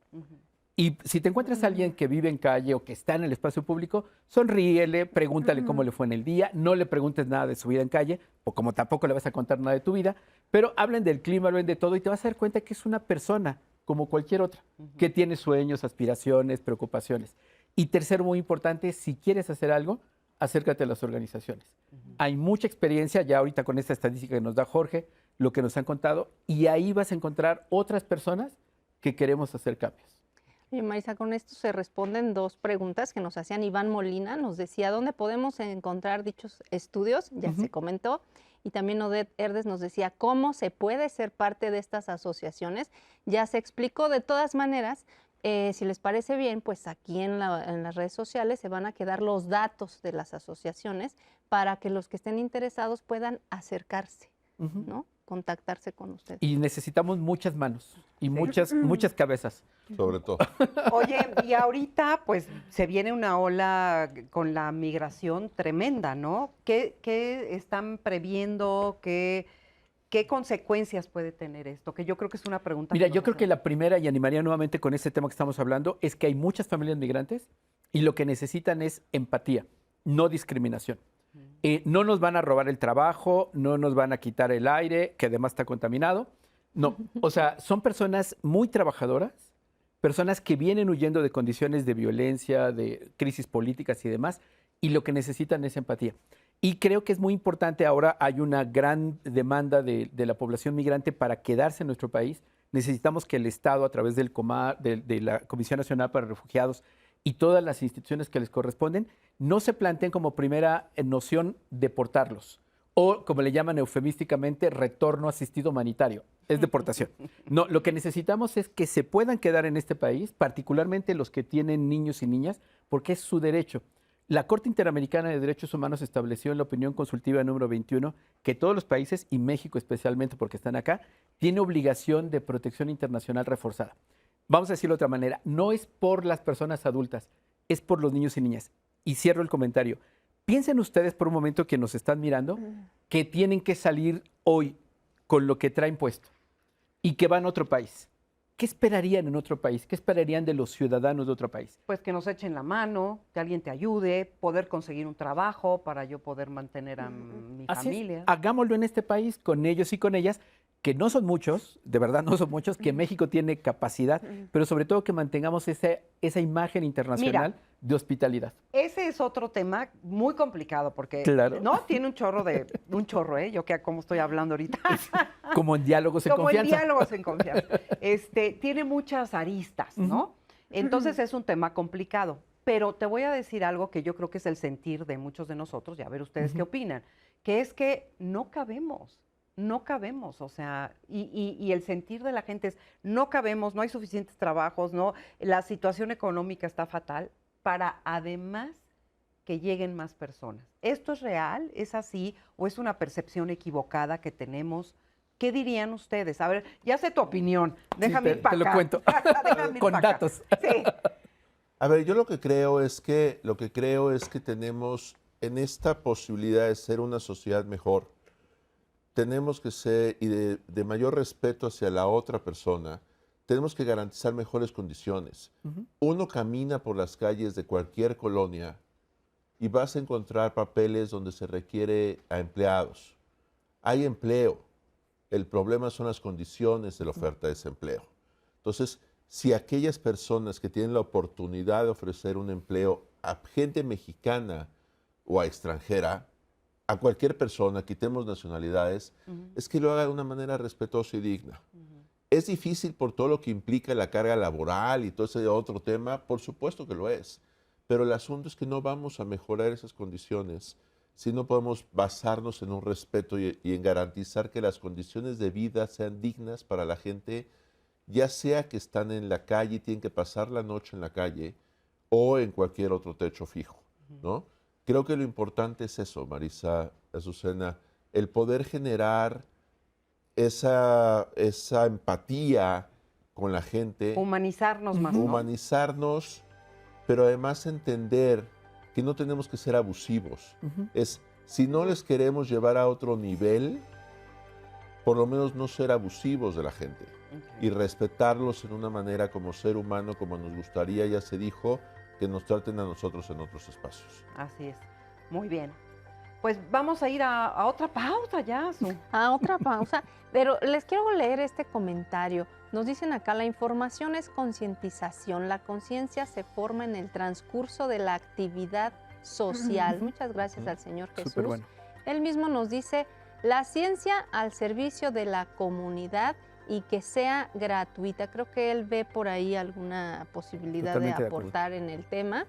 Y si te encuentras a alguien que vive en calle o que está en el espacio público, sonríele, pregúntale cómo le fue en el día, no le preguntes nada de su vida en calle, o como tampoco le vas a contar nada de tu vida, pero hablen del clima, hablen de todo y te vas a dar cuenta que es una persona como cualquier otra, que tiene sueños, aspiraciones, preocupaciones. Y tercero, muy importante, si quieres hacer algo, acércate a las organizaciones. Hay mucha experiencia, ya ahorita con esta estadística que nos da Jorge, lo que nos han contado, y ahí vas a encontrar otras personas que queremos hacer cambios. Oye, Marisa, con esto se responden dos preguntas que nos hacían. Iván Molina nos decía, ¿dónde podemos encontrar dichos estudios? Ya se comentó. Y también Odette Herdes nos decía, ¿cómo se puede ser parte de estas asociaciones? Ya se explicó. De todas maneras, si les parece bien, pues aquí en las redes sociales se van a quedar los datos de las asociaciones para que los que estén interesados puedan acercarse, ¿no? Contactarse con ustedes. Y necesitamos muchas manos y muchas cabezas. Sobre todo. Oye, y ahorita pues se viene una ola con la migración tremenda, ¿no? ¿Qué están previendo? ¿Qué consecuencias puede tener esto? Que yo creo que es una pregunta. Mira, yo creo que la primera, y animaría nuevamente con este tema que estamos hablando, es que hay muchas familias migrantes y lo que necesitan es empatía, no discriminación. No nos van a robar el trabajo, no nos van a quitar el aire, que además está contaminado. No, o sea, son personas muy trabajadoras, personas que vienen huyendo de condiciones de violencia, de crisis políticas y demás, y lo que necesitan es empatía. Y creo que es muy importante, ahora hay una gran demanda de la población migrante para quedarse en nuestro país. Necesitamos que el Estado, a través del de la Comisión Nacional para Refugiados y todas las instituciones que les corresponden, no se planteen como primera noción deportarlos, o como le llaman eufemísticamente, retorno asistido humanitario. Es deportación. No, lo que necesitamos es que se puedan quedar en este país, particularmente los que tienen niños y niñas, porque es su derecho. La Corte Interamericana de Derechos Humanos estableció en la opinión consultiva número 21 que todos los países, y México especialmente porque están acá, tiene obligación de protección internacional reforzada. Vamos a decirlo de otra manera, no es por las personas adultas, es por los niños y niñas. Y cierro el comentario. Piensen ustedes por un momento que nos están mirando, que tienen que salir hoy con lo que traen puesto y que van a otro país. ¿Qué esperarían en otro país? ¿Qué esperarían de los ciudadanos de otro país? Pues que nos echen la mano, que alguien te ayude, poder conseguir un trabajo para yo poder mantener a mi familia. Hagámoslo en este país con ellos y con ellas, que no son muchos, de verdad no son muchos, que México tiene capacidad, pero sobre todo que mantengamos esa imagen internacional de hospitalidad. Ese es otro tema muy complicado porque no tiene un chorro, yo que como estoy hablando ahorita. Como en diálogos en confianza. Como en diálogos en confianza. Tiene muchas aristas, ¿no? Entonces es un tema complicado. Pero te voy a decir algo que yo creo que es el sentir de muchos de nosotros, y a ver ustedes qué opinan, que es que no cabemos, o sea, y el sentir de la gente es, no cabemos, no hay suficientes trabajos, no, la situación económica está fatal, para además que lleguen más personas. ¿Esto es real? ¿Es así? ¿O es una percepción equivocada que tenemos? ¿Qué dirían ustedes? A ver, ya sé tu opinión, déjame ir para acá. Te lo cuento, con datos. Sí. A ver, yo lo que creo es que tenemos en esta posibilidad de ser una sociedad mejor, tenemos que ser, y de mayor respeto hacia la otra persona, tenemos que garantizar mejores condiciones. Uno camina por las calles de cualquier colonia y vas a encontrar papeles donde se requiere a empleados. Hay empleo. El problema son las condiciones de la oferta de ese empleo. Entonces, si aquellas personas que tienen la oportunidad de ofrecer un empleo a gente mexicana o a extranjera, a cualquier persona, quitemos nacionalidades, es que lo haga de una manera respetuosa y digna. ¿Es difícil por todo lo que implica la carga laboral y todo ese otro tema? Por supuesto que lo es. Pero el asunto es que no vamos a mejorar esas condiciones si no podemos basarnos en un respeto y en garantizar que las condiciones de vida sean dignas para la gente, ya sea que están en la calle y tienen que pasar la noche en la calle o en cualquier otro techo fijo, ¿no? Creo que lo importante es eso, Marisa, Azucena, el poder generar esa empatía con la gente. Humanizarnos más, ¿no? Humanizarnos pero además entender que no tenemos que ser abusivos. Si no les queremos llevar a otro nivel, por lo menos no ser abusivos de la gente y respetarlos en una manera como ser humano, como nos gustaría, ya se dijo, que nos traten a nosotros en otros espacios. Así es. Muy bien. Pues vamos a ir a otra pausa ya, Su. A otra pausa, pero les quiero leer este comentario. Nos dicen acá, la información es concientización, la conciencia se forma en el transcurso de la actividad social. Muchas gracias al Señor Jesús. Superbueno. Él mismo nos dice, la ciencia al servicio de la comunidad y que sea gratuita. Creo que él ve por ahí alguna posibilidad Totalmente de aportar en el tema.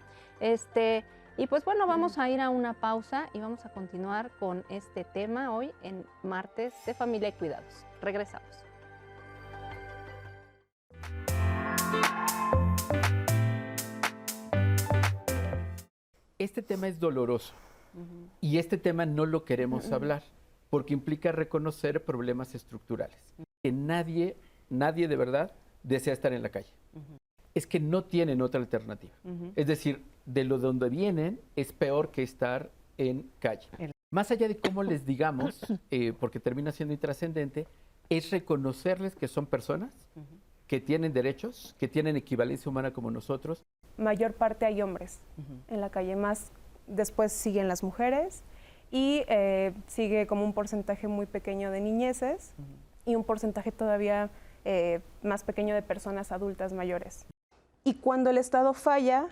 Y pues bueno, vamos a ir a una pausa y vamos a continuar con este tema hoy en Martes de Familia y Cuidados. Regresamos. Este tema es doloroso y este tema no lo queremos hablar porque implica reconocer problemas estructurales. Que nadie de verdad desea estar en la calle. Es que no tienen otra alternativa. Es decir, de lo donde vienen es peor que estar en calle. Más allá de cómo les digamos, porque termina siendo intrascendente, es reconocerles que son personas, que tienen derechos, que tienen equivalencia humana como nosotros. Mayor parte hay hombres en la calle, más después siguen las mujeres y sigue como un porcentaje muy pequeño de niñeces y un porcentaje todavía más pequeño de personas adultas mayores. Y cuando el Estado falla,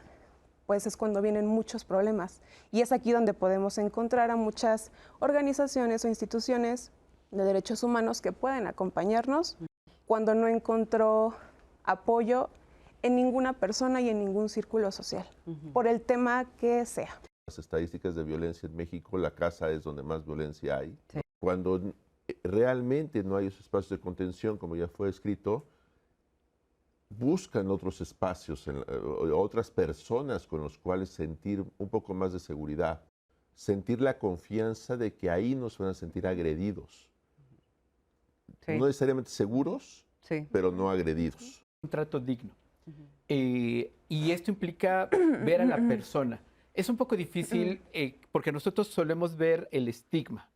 pues es cuando vienen muchos problemas. Y es aquí donde podemos encontrar a muchas organizaciones o instituciones de derechos humanos que pueden acompañarnos cuando no encontró apoyo en ninguna persona y en ningún círculo social, por el tema que sea. Las estadísticas de violencia en México, la casa es donde más violencia hay. Sí. Cuando realmente no hay esos espacios de contención, como ya fue escrito, buscan otros espacios, otras personas con los cuales sentir un poco más de seguridad, sentir la confianza de que ahí no se van a sentir agredidos. Sí. No necesariamente seguros, sí, pero no agredidos. Un trato digno. Y esto implica ver a la persona. Es un poco difícil porque nosotros solemos ver el estigma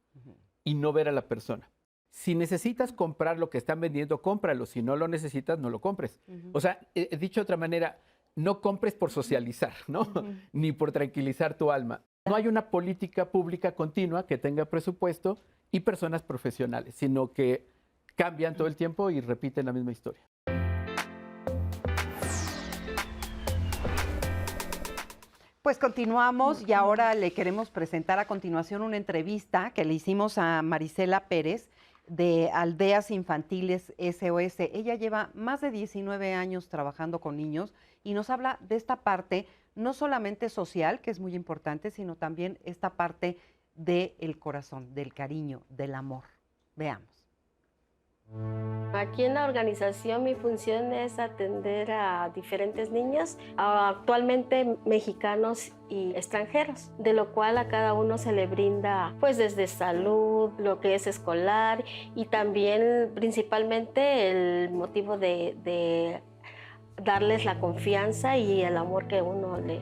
y no ver a la persona. Si necesitas comprar lo que están vendiendo, cómpralo. Si no lo necesitas, no lo compres. O sea, dicho de otra manera, no compres por socializar, ¿no? Ni por tranquilizar tu alma. No hay una política pública continua que tenga presupuesto y personas profesionales, sino que cambian todo el tiempo y repiten la misma historia. Pues continuamos y ahora le queremos presentar a continuación una entrevista que le hicimos a Marisela Pérez de Aldeas Infantiles SOS. Ella lleva más de 19 años trabajando con niños y nos habla de esta parte no solamente social, que es muy importante, sino también esta parte del corazón, del cariño, del amor. Veamos. Aquí en la organización mi función es atender a diferentes niños, actualmente mexicanos y extranjeros, de lo cual a cada uno se le brinda pues desde salud, lo que es escolar y también principalmente el motivo de darles la confianza y el amor que uno le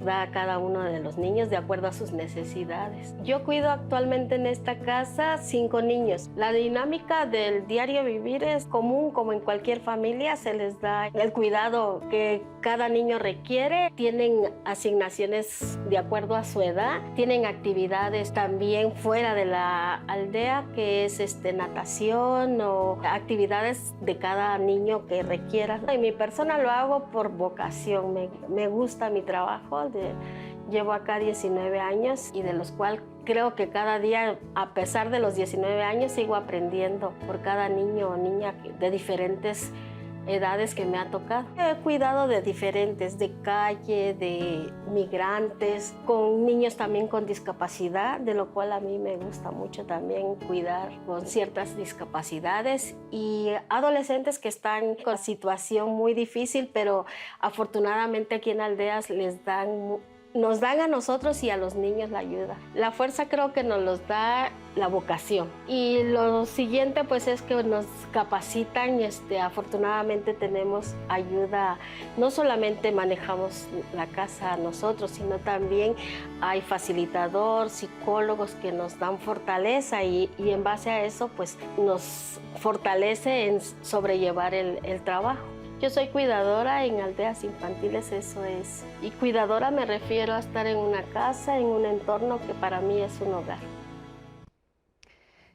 da a cada uno de los niños de acuerdo a sus necesidades. Yo cuido actualmente en esta casa 5 niños. La dinámica del diario vivir es común, como en cualquier familia, se les da el cuidado que cada niño requiere. Tienen asignaciones de acuerdo a su edad, tienen actividades también fuera de la aldea, que es natación o actividades de cada niño que requiera. En mi persona lo hago por vocación, me gusta mi trabajo. Llevo acá 19 años y de los cuales creo que cada día, a pesar de los 19 años, sigo aprendiendo por cada niño o niña de diferentes edades que me ha tocado. He cuidado de diferentes, de calle, de migrantes, con niños también con discapacidad, de lo cual a mí me gusta mucho también cuidar con ciertas discapacidades y adolescentes que están con situación muy difícil, pero afortunadamente aquí en Aldeas les dan nos dan a nosotros y a los niños la ayuda. La fuerza creo que nos los da la vocación. Y lo siguiente pues es que nos capacitan y afortunadamente tenemos ayuda. No solamente manejamos la casa nosotros, sino también hay facilitador, psicólogos que nos dan fortaleza y en base a eso pues nos fortalece en sobrellevar el trabajo. Yo soy cuidadora en aldeas infantiles, eso es. Y cuidadora me refiero a estar en una casa, en un entorno que para mí es un hogar.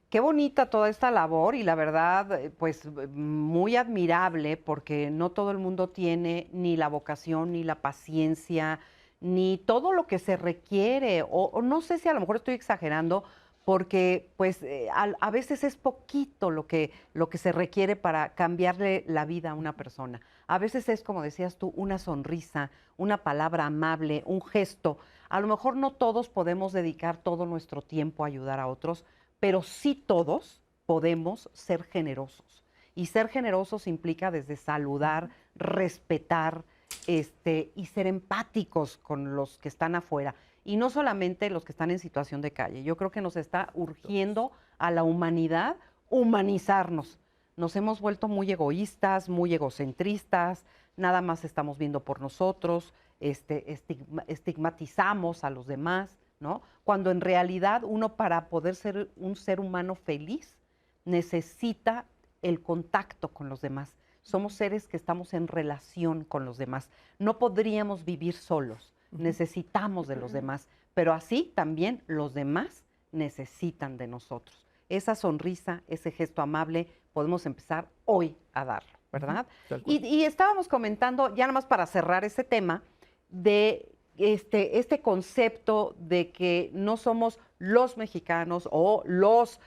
Qué bonita toda esta labor y la verdad, pues muy admirable porque no todo el mundo tiene ni la vocación, ni la paciencia, ni todo lo que se requiere. O no sé si a lo mejor estoy exagerando, porque pues a veces es poquito lo que se requiere para cambiarle la vida a una persona. A veces es, como decías tú, una sonrisa, una palabra amable, un gesto. A lo mejor no todos podemos dedicar todo nuestro tiempo a ayudar a otros, pero sí todos podemos ser generosos. Y ser generosos implica desde saludar, respetar, y ser empáticos con los que están afuera. Y no solamente los que están en situación de calle. Yo creo que nos está urgiendo a la humanidad humanizarnos. Nos hemos vuelto muy egoístas, muy egocentristas, nada más estamos viendo por nosotros, estigmatizamos a los demás, ¿no? Cuando en realidad uno, para poder ser un ser humano feliz, necesita el contacto con los demás. Somos seres que estamos en relación con los demás. No podríamos vivir solos. Necesitamos de los demás, pero así también los demás necesitan de nosotros. Esa sonrisa, ese gesto amable, podemos empezar hoy a darlo, ¿verdad? Y estábamos comentando, ya nada más para cerrar ese tema, de este concepto de que no somos los mexicanos o los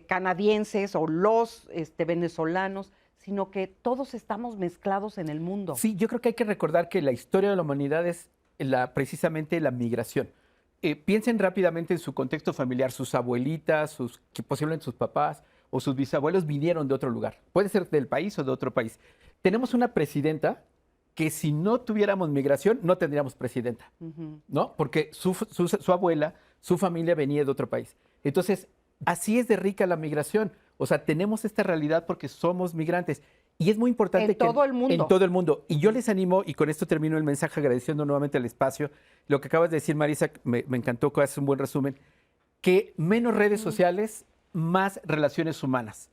canadienses o los venezolanos, sino que todos estamos mezclados en el mundo. Sí, yo creo que hay que recordar que la historia de la humanidad es precisamente la migración. Piensen rápidamente en su contexto familiar, sus abuelitas, posiblemente sus papás o sus bisabuelos vinieron de otro lugar. Puede ser del país o de otro país. Tenemos una presidenta que si no tuviéramos migración no tendríamos presidenta, ¿no? Porque su abuela, su familia venía de otro país. Entonces, así es de rica la migración. O sea, tenemos esta realidad porque somos migrantes. Y es muy importante en todo el mundo. En todo el mundo. Y yo les animo, y con esto termino el mensaje agradeciendo nuevamente el espacio, lo que acabas de decir, Marisa, me encantó, que haces un buen resumen, que menos redes sociales, más relaciones humanas.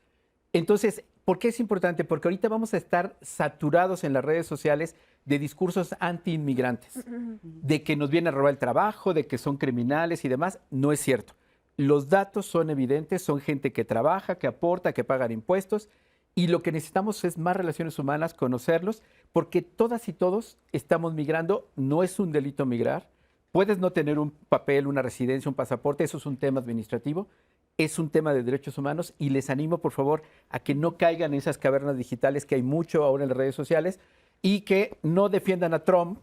Entonces, ¿por qué es importante? Porque ahorita vamos a estar saturados en las redes sociales de discursos anti-inmigrantes, de que nos vienen a robar el trabajo, de que son criminales y demás. No es cierto. Los datos son evidentes, son gente que trabaja, que aporta, que pagan impuestos. Y lo que necesitamos es más relaciones humanas, conocerlos, porque todas y todos estamos migrando. No es un delito migrar. Puedes no tener un papel, una residencia, un pasaporte. Eso es un tema administrativo. Es un tema de derechos humanos. Y les animo, por favor, a que no caigan en esas cavernas digitales que hay mucho ahora en las redes sociales y que no defiendan a Trump,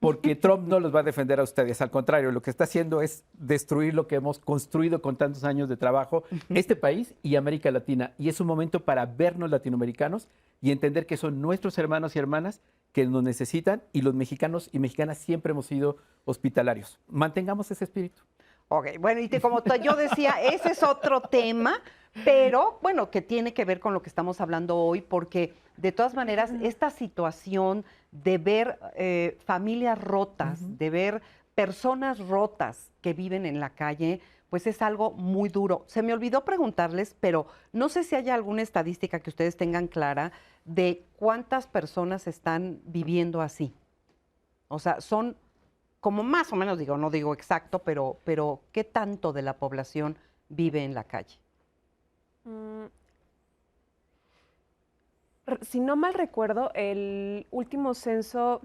porque Trump no los va a defender a ustedes. Al contrario, lo que está haciendo es destruir lo que hemos construido con tantos años de trabajo, este país y América Latina. Y es un momento para vernos latinoamericanos y entender que son nuestros hermanos y hermanas que nos necesitan, y los mexicanos y mexicanas siempre hemos sido hospitalarios. Mantengamos ese espíritu. Ok, bueno, y como yo decía, ese es otro tema, pero bueno, que tiene que ver con lo que estamos hablando hoy, porque de todas maneras, esta situación de ver familias rotas, de ver personas rotas que viven en la calle, pues es algo muy duro. Se me olvidó preguntarles, pero no sé si hay alguna estadística que ustedes tengan clara de cuántas personas están viviendo así. O sea, son como más o menos, no digo exacto, pero ¿qué tanto de la población vive en la calle? Si no mal recuerdo, el último censo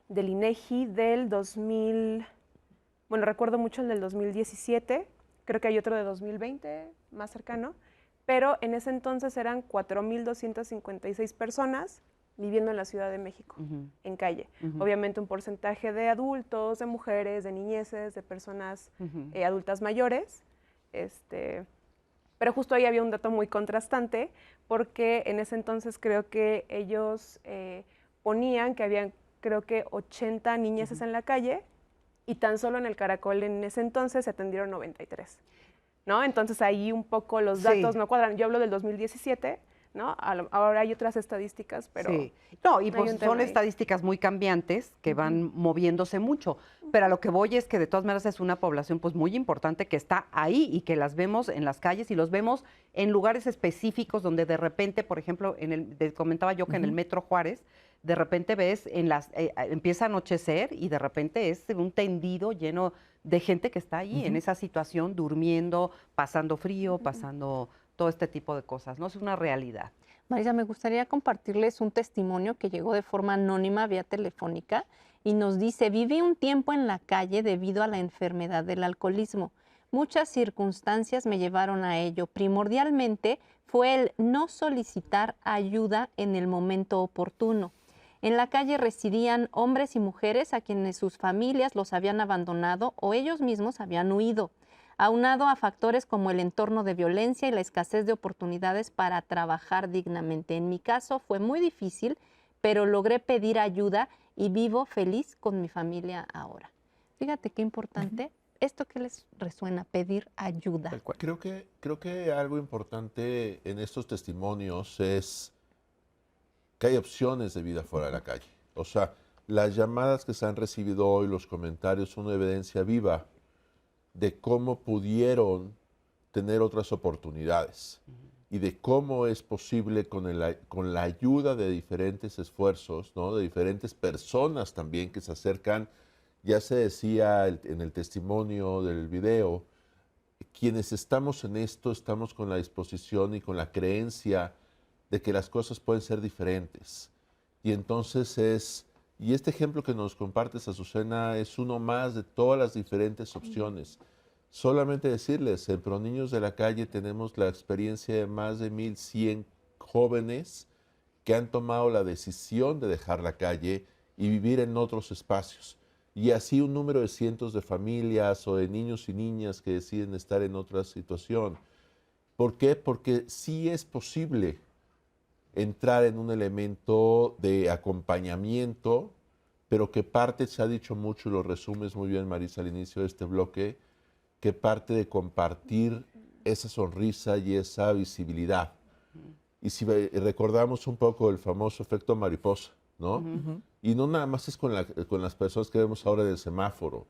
del INEGI del 2000, bueno, recuerdo mucho el del 2017, creo que hay otro de 2020, más cercano, pero en ese entonces eran 4,256 personas viviendo en la Ciudad de México, en calle. Obviamente un porcentaje de adultos, de mujeres, de niñeces, de personas adultas mayores, pero justo ahí había un dato muy contrastante, porque en ese entonces creo que ellos ponían que habían, creo que 80 niñeces en la calle y tan solo en el Caracol en ese entonces se atendieron 93, ¿no? Entonces ahí un poco los datos no cuadran. Yo hablo del 2017, ¿no? Ahora hay otras estadísticas, pero... Sí. No, y pues son estadísticas muy cambiantes que van moviéndose mucho, pero a lo que voy es que de todas maneras es una población pues muy importante que está ahí y que las vemos en las calles y los vemos en lugares específicos donde de repente, por ejemplo, comentaba yo que en el Metro Juárez, de repente ves empieza a anochecer y de repente es un tendido lleno de gente que está ahí en esa situación, durmiendo, pasando frío, pasando todo este tipo de cosas, ¿no? Es una realidad. Marisa, me gustaría compartirles un testimonio que llegó de forma anónima vía telefónica y nos dice: viví un tiempo en la calle debido a la enfermedad del alcoholismo. Muchas circunstancias me llevaron a ello. Primordialmente fue el no solicitar ayuda en el momento oportuno. En la calle residían hombres y mujeres a quienes sus familias los habían abandonado o ellos mismos habían huido, aunado a factores como el entorno de violencia y la escasez de oportunidades para trabajar dignamente. En mi caso fue muy difícil, pero logré pedir ayuda y vivo feliz con mi familia ahora. Fíjate qué importante. ¿Esto qué les resuena? Pedir ayuda. Creo que algo importante en estos testimonios es que hay opciones de vida fuera de la calle. O sea, las llamadas que se han recibido hoy, los comentarios, son una evidencia viva de cómo pudieron tener otras oportunidades y de cómo es posible con la ayuda de diferentes esfuerzos, ¿no? De diferentes personas también que se acercan. Ya se decía en el testimonio del video, quienes estamos en esto estamos con la disposición y con la creencia de que las cosas pueden ser diferentes. Y entonces y este ejemplo que nos compartes, Azucena, es uno más de todas las diferentes opciones. Solamente decirles, en ProNiños de la Calle tenemos la experiencia de más de 1,100 jóvenes que han tomado la decisión de dejar la calle y vivir en otros espacios. Y así un número de cientos de familias o de niños y niñas que deciden estar en otra situación. ¿Por qué? Porque sí es posible entrar en un elemento de acompañamiento, pero que parte, se ha dicho mucho y lo resumes muy bien, Marisa, al inicio de este bloque, que parte de compartir esa sonrisa y esa visibilidad. Y si recordamos un poco el famoso efecto mariposa, ¿no? Y no nada más es con las personas que vemos ahora del semáforo.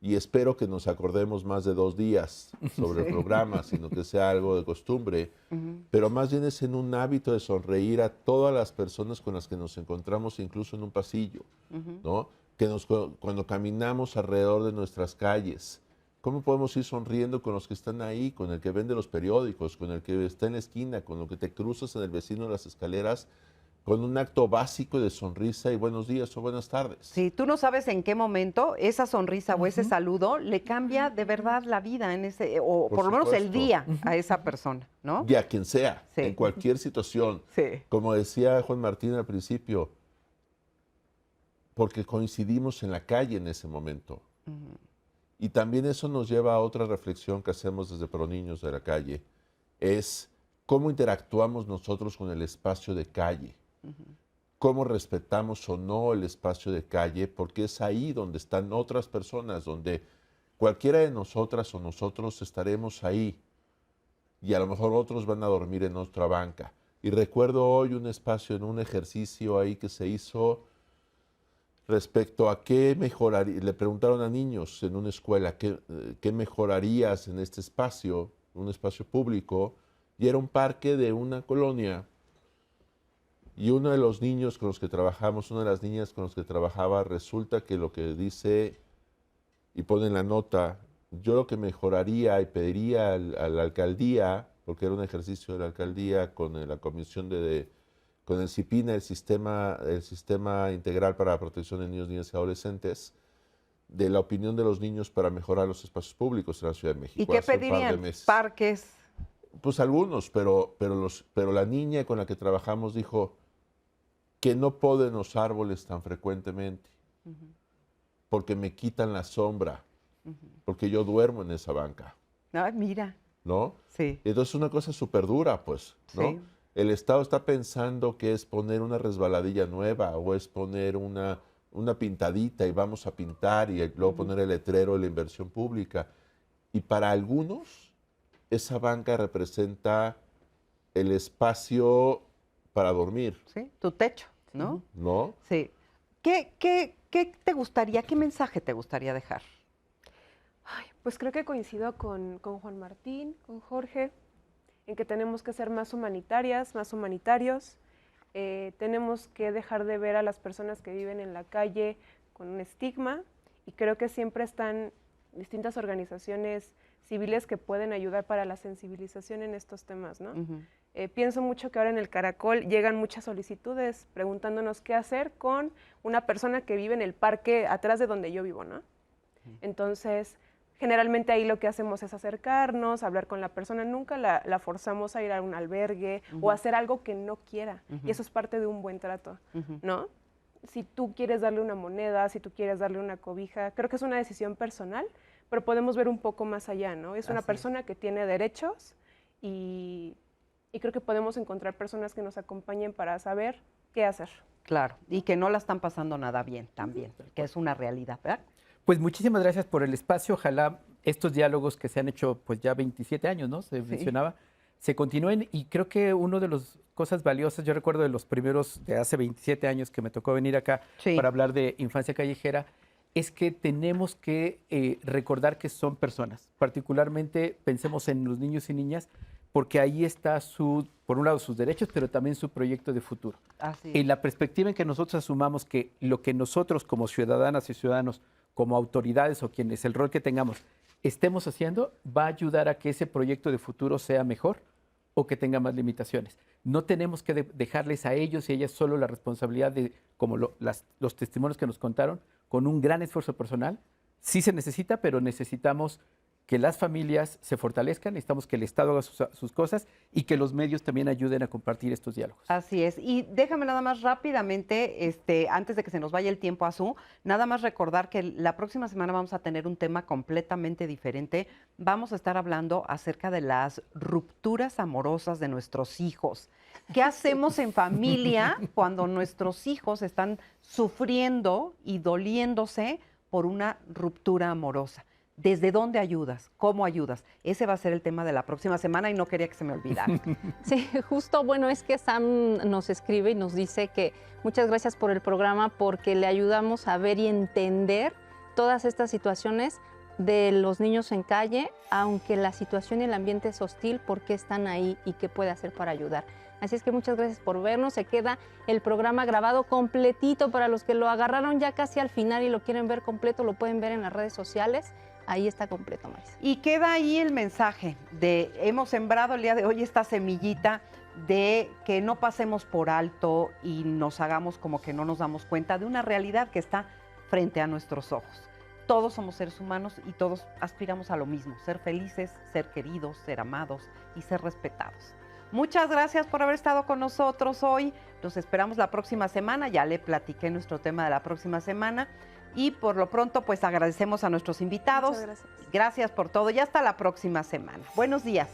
Y espero que nos acordemos más de 2 días sobre el programa, sino que sea algo de costumbre. Pero más bien es en un hábito de sonreír a todas las personas con las que nos encontramos, incluso en un pasillo, ¿no? Cuando caminamos alrededor de nuestras calles, ¿cómo podemos ir sonriendo con los que están ahí, con el que vende los periódicos, con el que está en la esquina, con el que te cruzas en el vecino de las escaleras, con un acto básico de sonrisa y buenos días o buenas tardes? Sí, tú no sabes en qué momento esa sonrisa o ese saludo le cambia de verdad la vida en ese, o por lo menos el día a esa persona, ¿no? Y a quien sea, en cualquier situación. Como decía Juan Martín al principio, porque coincidimos en la calle en ese momento. Y también eso nos lleva a otra reflexión que hacemos desde ProNiños de la Calle, es cómo interactuamos nosotros con el espacio de calle. Cómo respetamos o no el espacio de calle, porque es ahí donde están otras personas, donde cualquiera de nosotras o nosotros estaremos ahí y a lo mejor otros van a dormir en nuestra banca. Y recuerdo hoy un espacio en un ejercicio ahí que se hizo respecto a qué mejoraría. Le preguntaron a niños en una escuela, ¿qué mejorarías en este espacio, un espacio público? Y era un parque de una colonia. Y uno de los niños con los que trabajamos, una de las niñas con los que trabajaba, resulta que lo que dice, y pone en la nota, yo lo que mejoraría y pediría a la alcaldía, porque era un ejercicio de la alcaldía con la comisión con el CIPINA, el Sistema Integral para la Protección de Niños, Niñas y Adolescentes, de la opinión de los niños para mejorar los espacios públicos en la Ciudad de México. ¿Y qué pedirían? ¿Parques? Pues algunos, pero la niña con la que trabajamos dijo que no poden los árboles tan frecuentemente, porque me quitan la sombra, porque yo duermo en esa banca. Ay, mira. ¿No? Sí. Entonces es una cosa súper dura, pues, ¿no? El Estado está pensando que es poner una resbaladilla nueva o es poner una pintadita y vamos a pintar y luego poner el letrero de la inversión pública. Y para algunos, esa banca representa el espacio para dormir. Sí, tu techo, ¿no? ¿No? Sí. ¿Qué te gustaría, qué mensaje te gustaría dejar? Ay, pues creo que coincido con Juan Martín, con Jorge, en que tenemos que ser más humanitarias, más humanitarios. Tenemos que dejar de ver a las personas que viven en la calle con un estigma, y creo que siempre están distintas organizaciones civiles que pueden ayudar para la sensibilización en estos temas, ¿no? Pienso mucho que ahora en el Caracol llegan muchas solicitudes preguntándonos qué hacer con una persona que vive en el parque atrás de donde yo vivo, ¿no? Entonces, generalmente ahí lo que hacemos es acercarnos, hablar con la persona, nunca la forzamos a ir a un albergue o a hacer algo que no quiera, y eso es parte de un buen trato, ¿no? Si tú quieres darle una moneda, si tú quieres darle una cobija, creo que es una decisión personal, pero podemos ver un poco más allá, ¿no? Es una persona que tiene derechos y creo que podemos encontrar personas que nos acompañen para saber qué hacer. Claro, y que no la están pasando nada bien también, que es una realidad, ¿verdad? Pues muchísimas gracias por el espacio. Ojalá estos diálogos que se han hecho pues ya 27 años, ¿no? Se mencionaba, se continúen, y creo que una de las cosas valiosas, yo recuerdo de los primeros de hace 27 años que me tocó venir acá para hablar de infancia callejera, es que tenemos que recordar que son personas. Particularmente pensemos en los niños y niñas, porque ahí está por un lado sus derechos, pero también su proyecto de futuro. En la perspectiva en que nosotros asumamos que lo que nosotros como ciudadanas y ciudadanos, como autoridades o quienes el rol que tengamos, estemos haciendo, va a ayudar a que ese proyecto de futuro sea mejor o que tenga más limitaciones. No tenemos que dejarles a ellos y ellas solo la responsabilidad de, como los testimonios que nos contaron, con un gran esfuerzo personal. Sí se necesita, pero necesitamos que las familias se fortalezcan, necesitamos que el Estado haga sus cosas y que los medios también ayuden a compartir estos diálogos. Así es. Y déjame nada más rápidamente, antes de que se nos vaya el tiempo, Azú, nada más recordar que la próxima semana vamos a tener un tema completamente diferente. Vamos a estar hablando acerca de las rupturas amorosas de nuestros hijos. ¿Qué hacemos en familia cuando nuestros hijos están sufriendo y doliéndose por una ruptura amorosa? ¿Desde dónde ayudas? ¿Cómo ayudas? Ese va a ser el tema de la próxima semana y no quería que se me olvidara. Sí, justo, bueno, es que Sam nos escribe y nos dice que muchas gracias por el programa porque le ayudamos a ver y entender todas estas situaciones de los niños en calle, aunque la situación y el ambiente es hostil, ¿por qué están ahí y qué puede hacer para ayudar? Así es que muchas gracias por vernos. Se queda el programa grabado completito para los que lo agarraron ya casi al final y lo quieren ver completo, lo pueden ver en las redes sociales. Ahí está completo, Marisa. Y queda ahí el mensaje de hemos sembrado el día de hoy esta semillita de que no pasemos por alto y nos hagamos como que no nos damos cuenta de una realidad que está frente a nuestros ojos. Todos somos seres humanos y todos aspiramos a lo mismo, ser felices, ser queridos, ser amados y ser respetados. Muchas gracias por haber estado con nosotros hoy. Los esperamos la próxima semana. Ya le platiqué nuestro tema de la próxima semana. Y por lo pronto, pues agradecemos a nuestros invitados. Muchas gracias. Gracias por todo y hasta la próxima semana. Buenos días.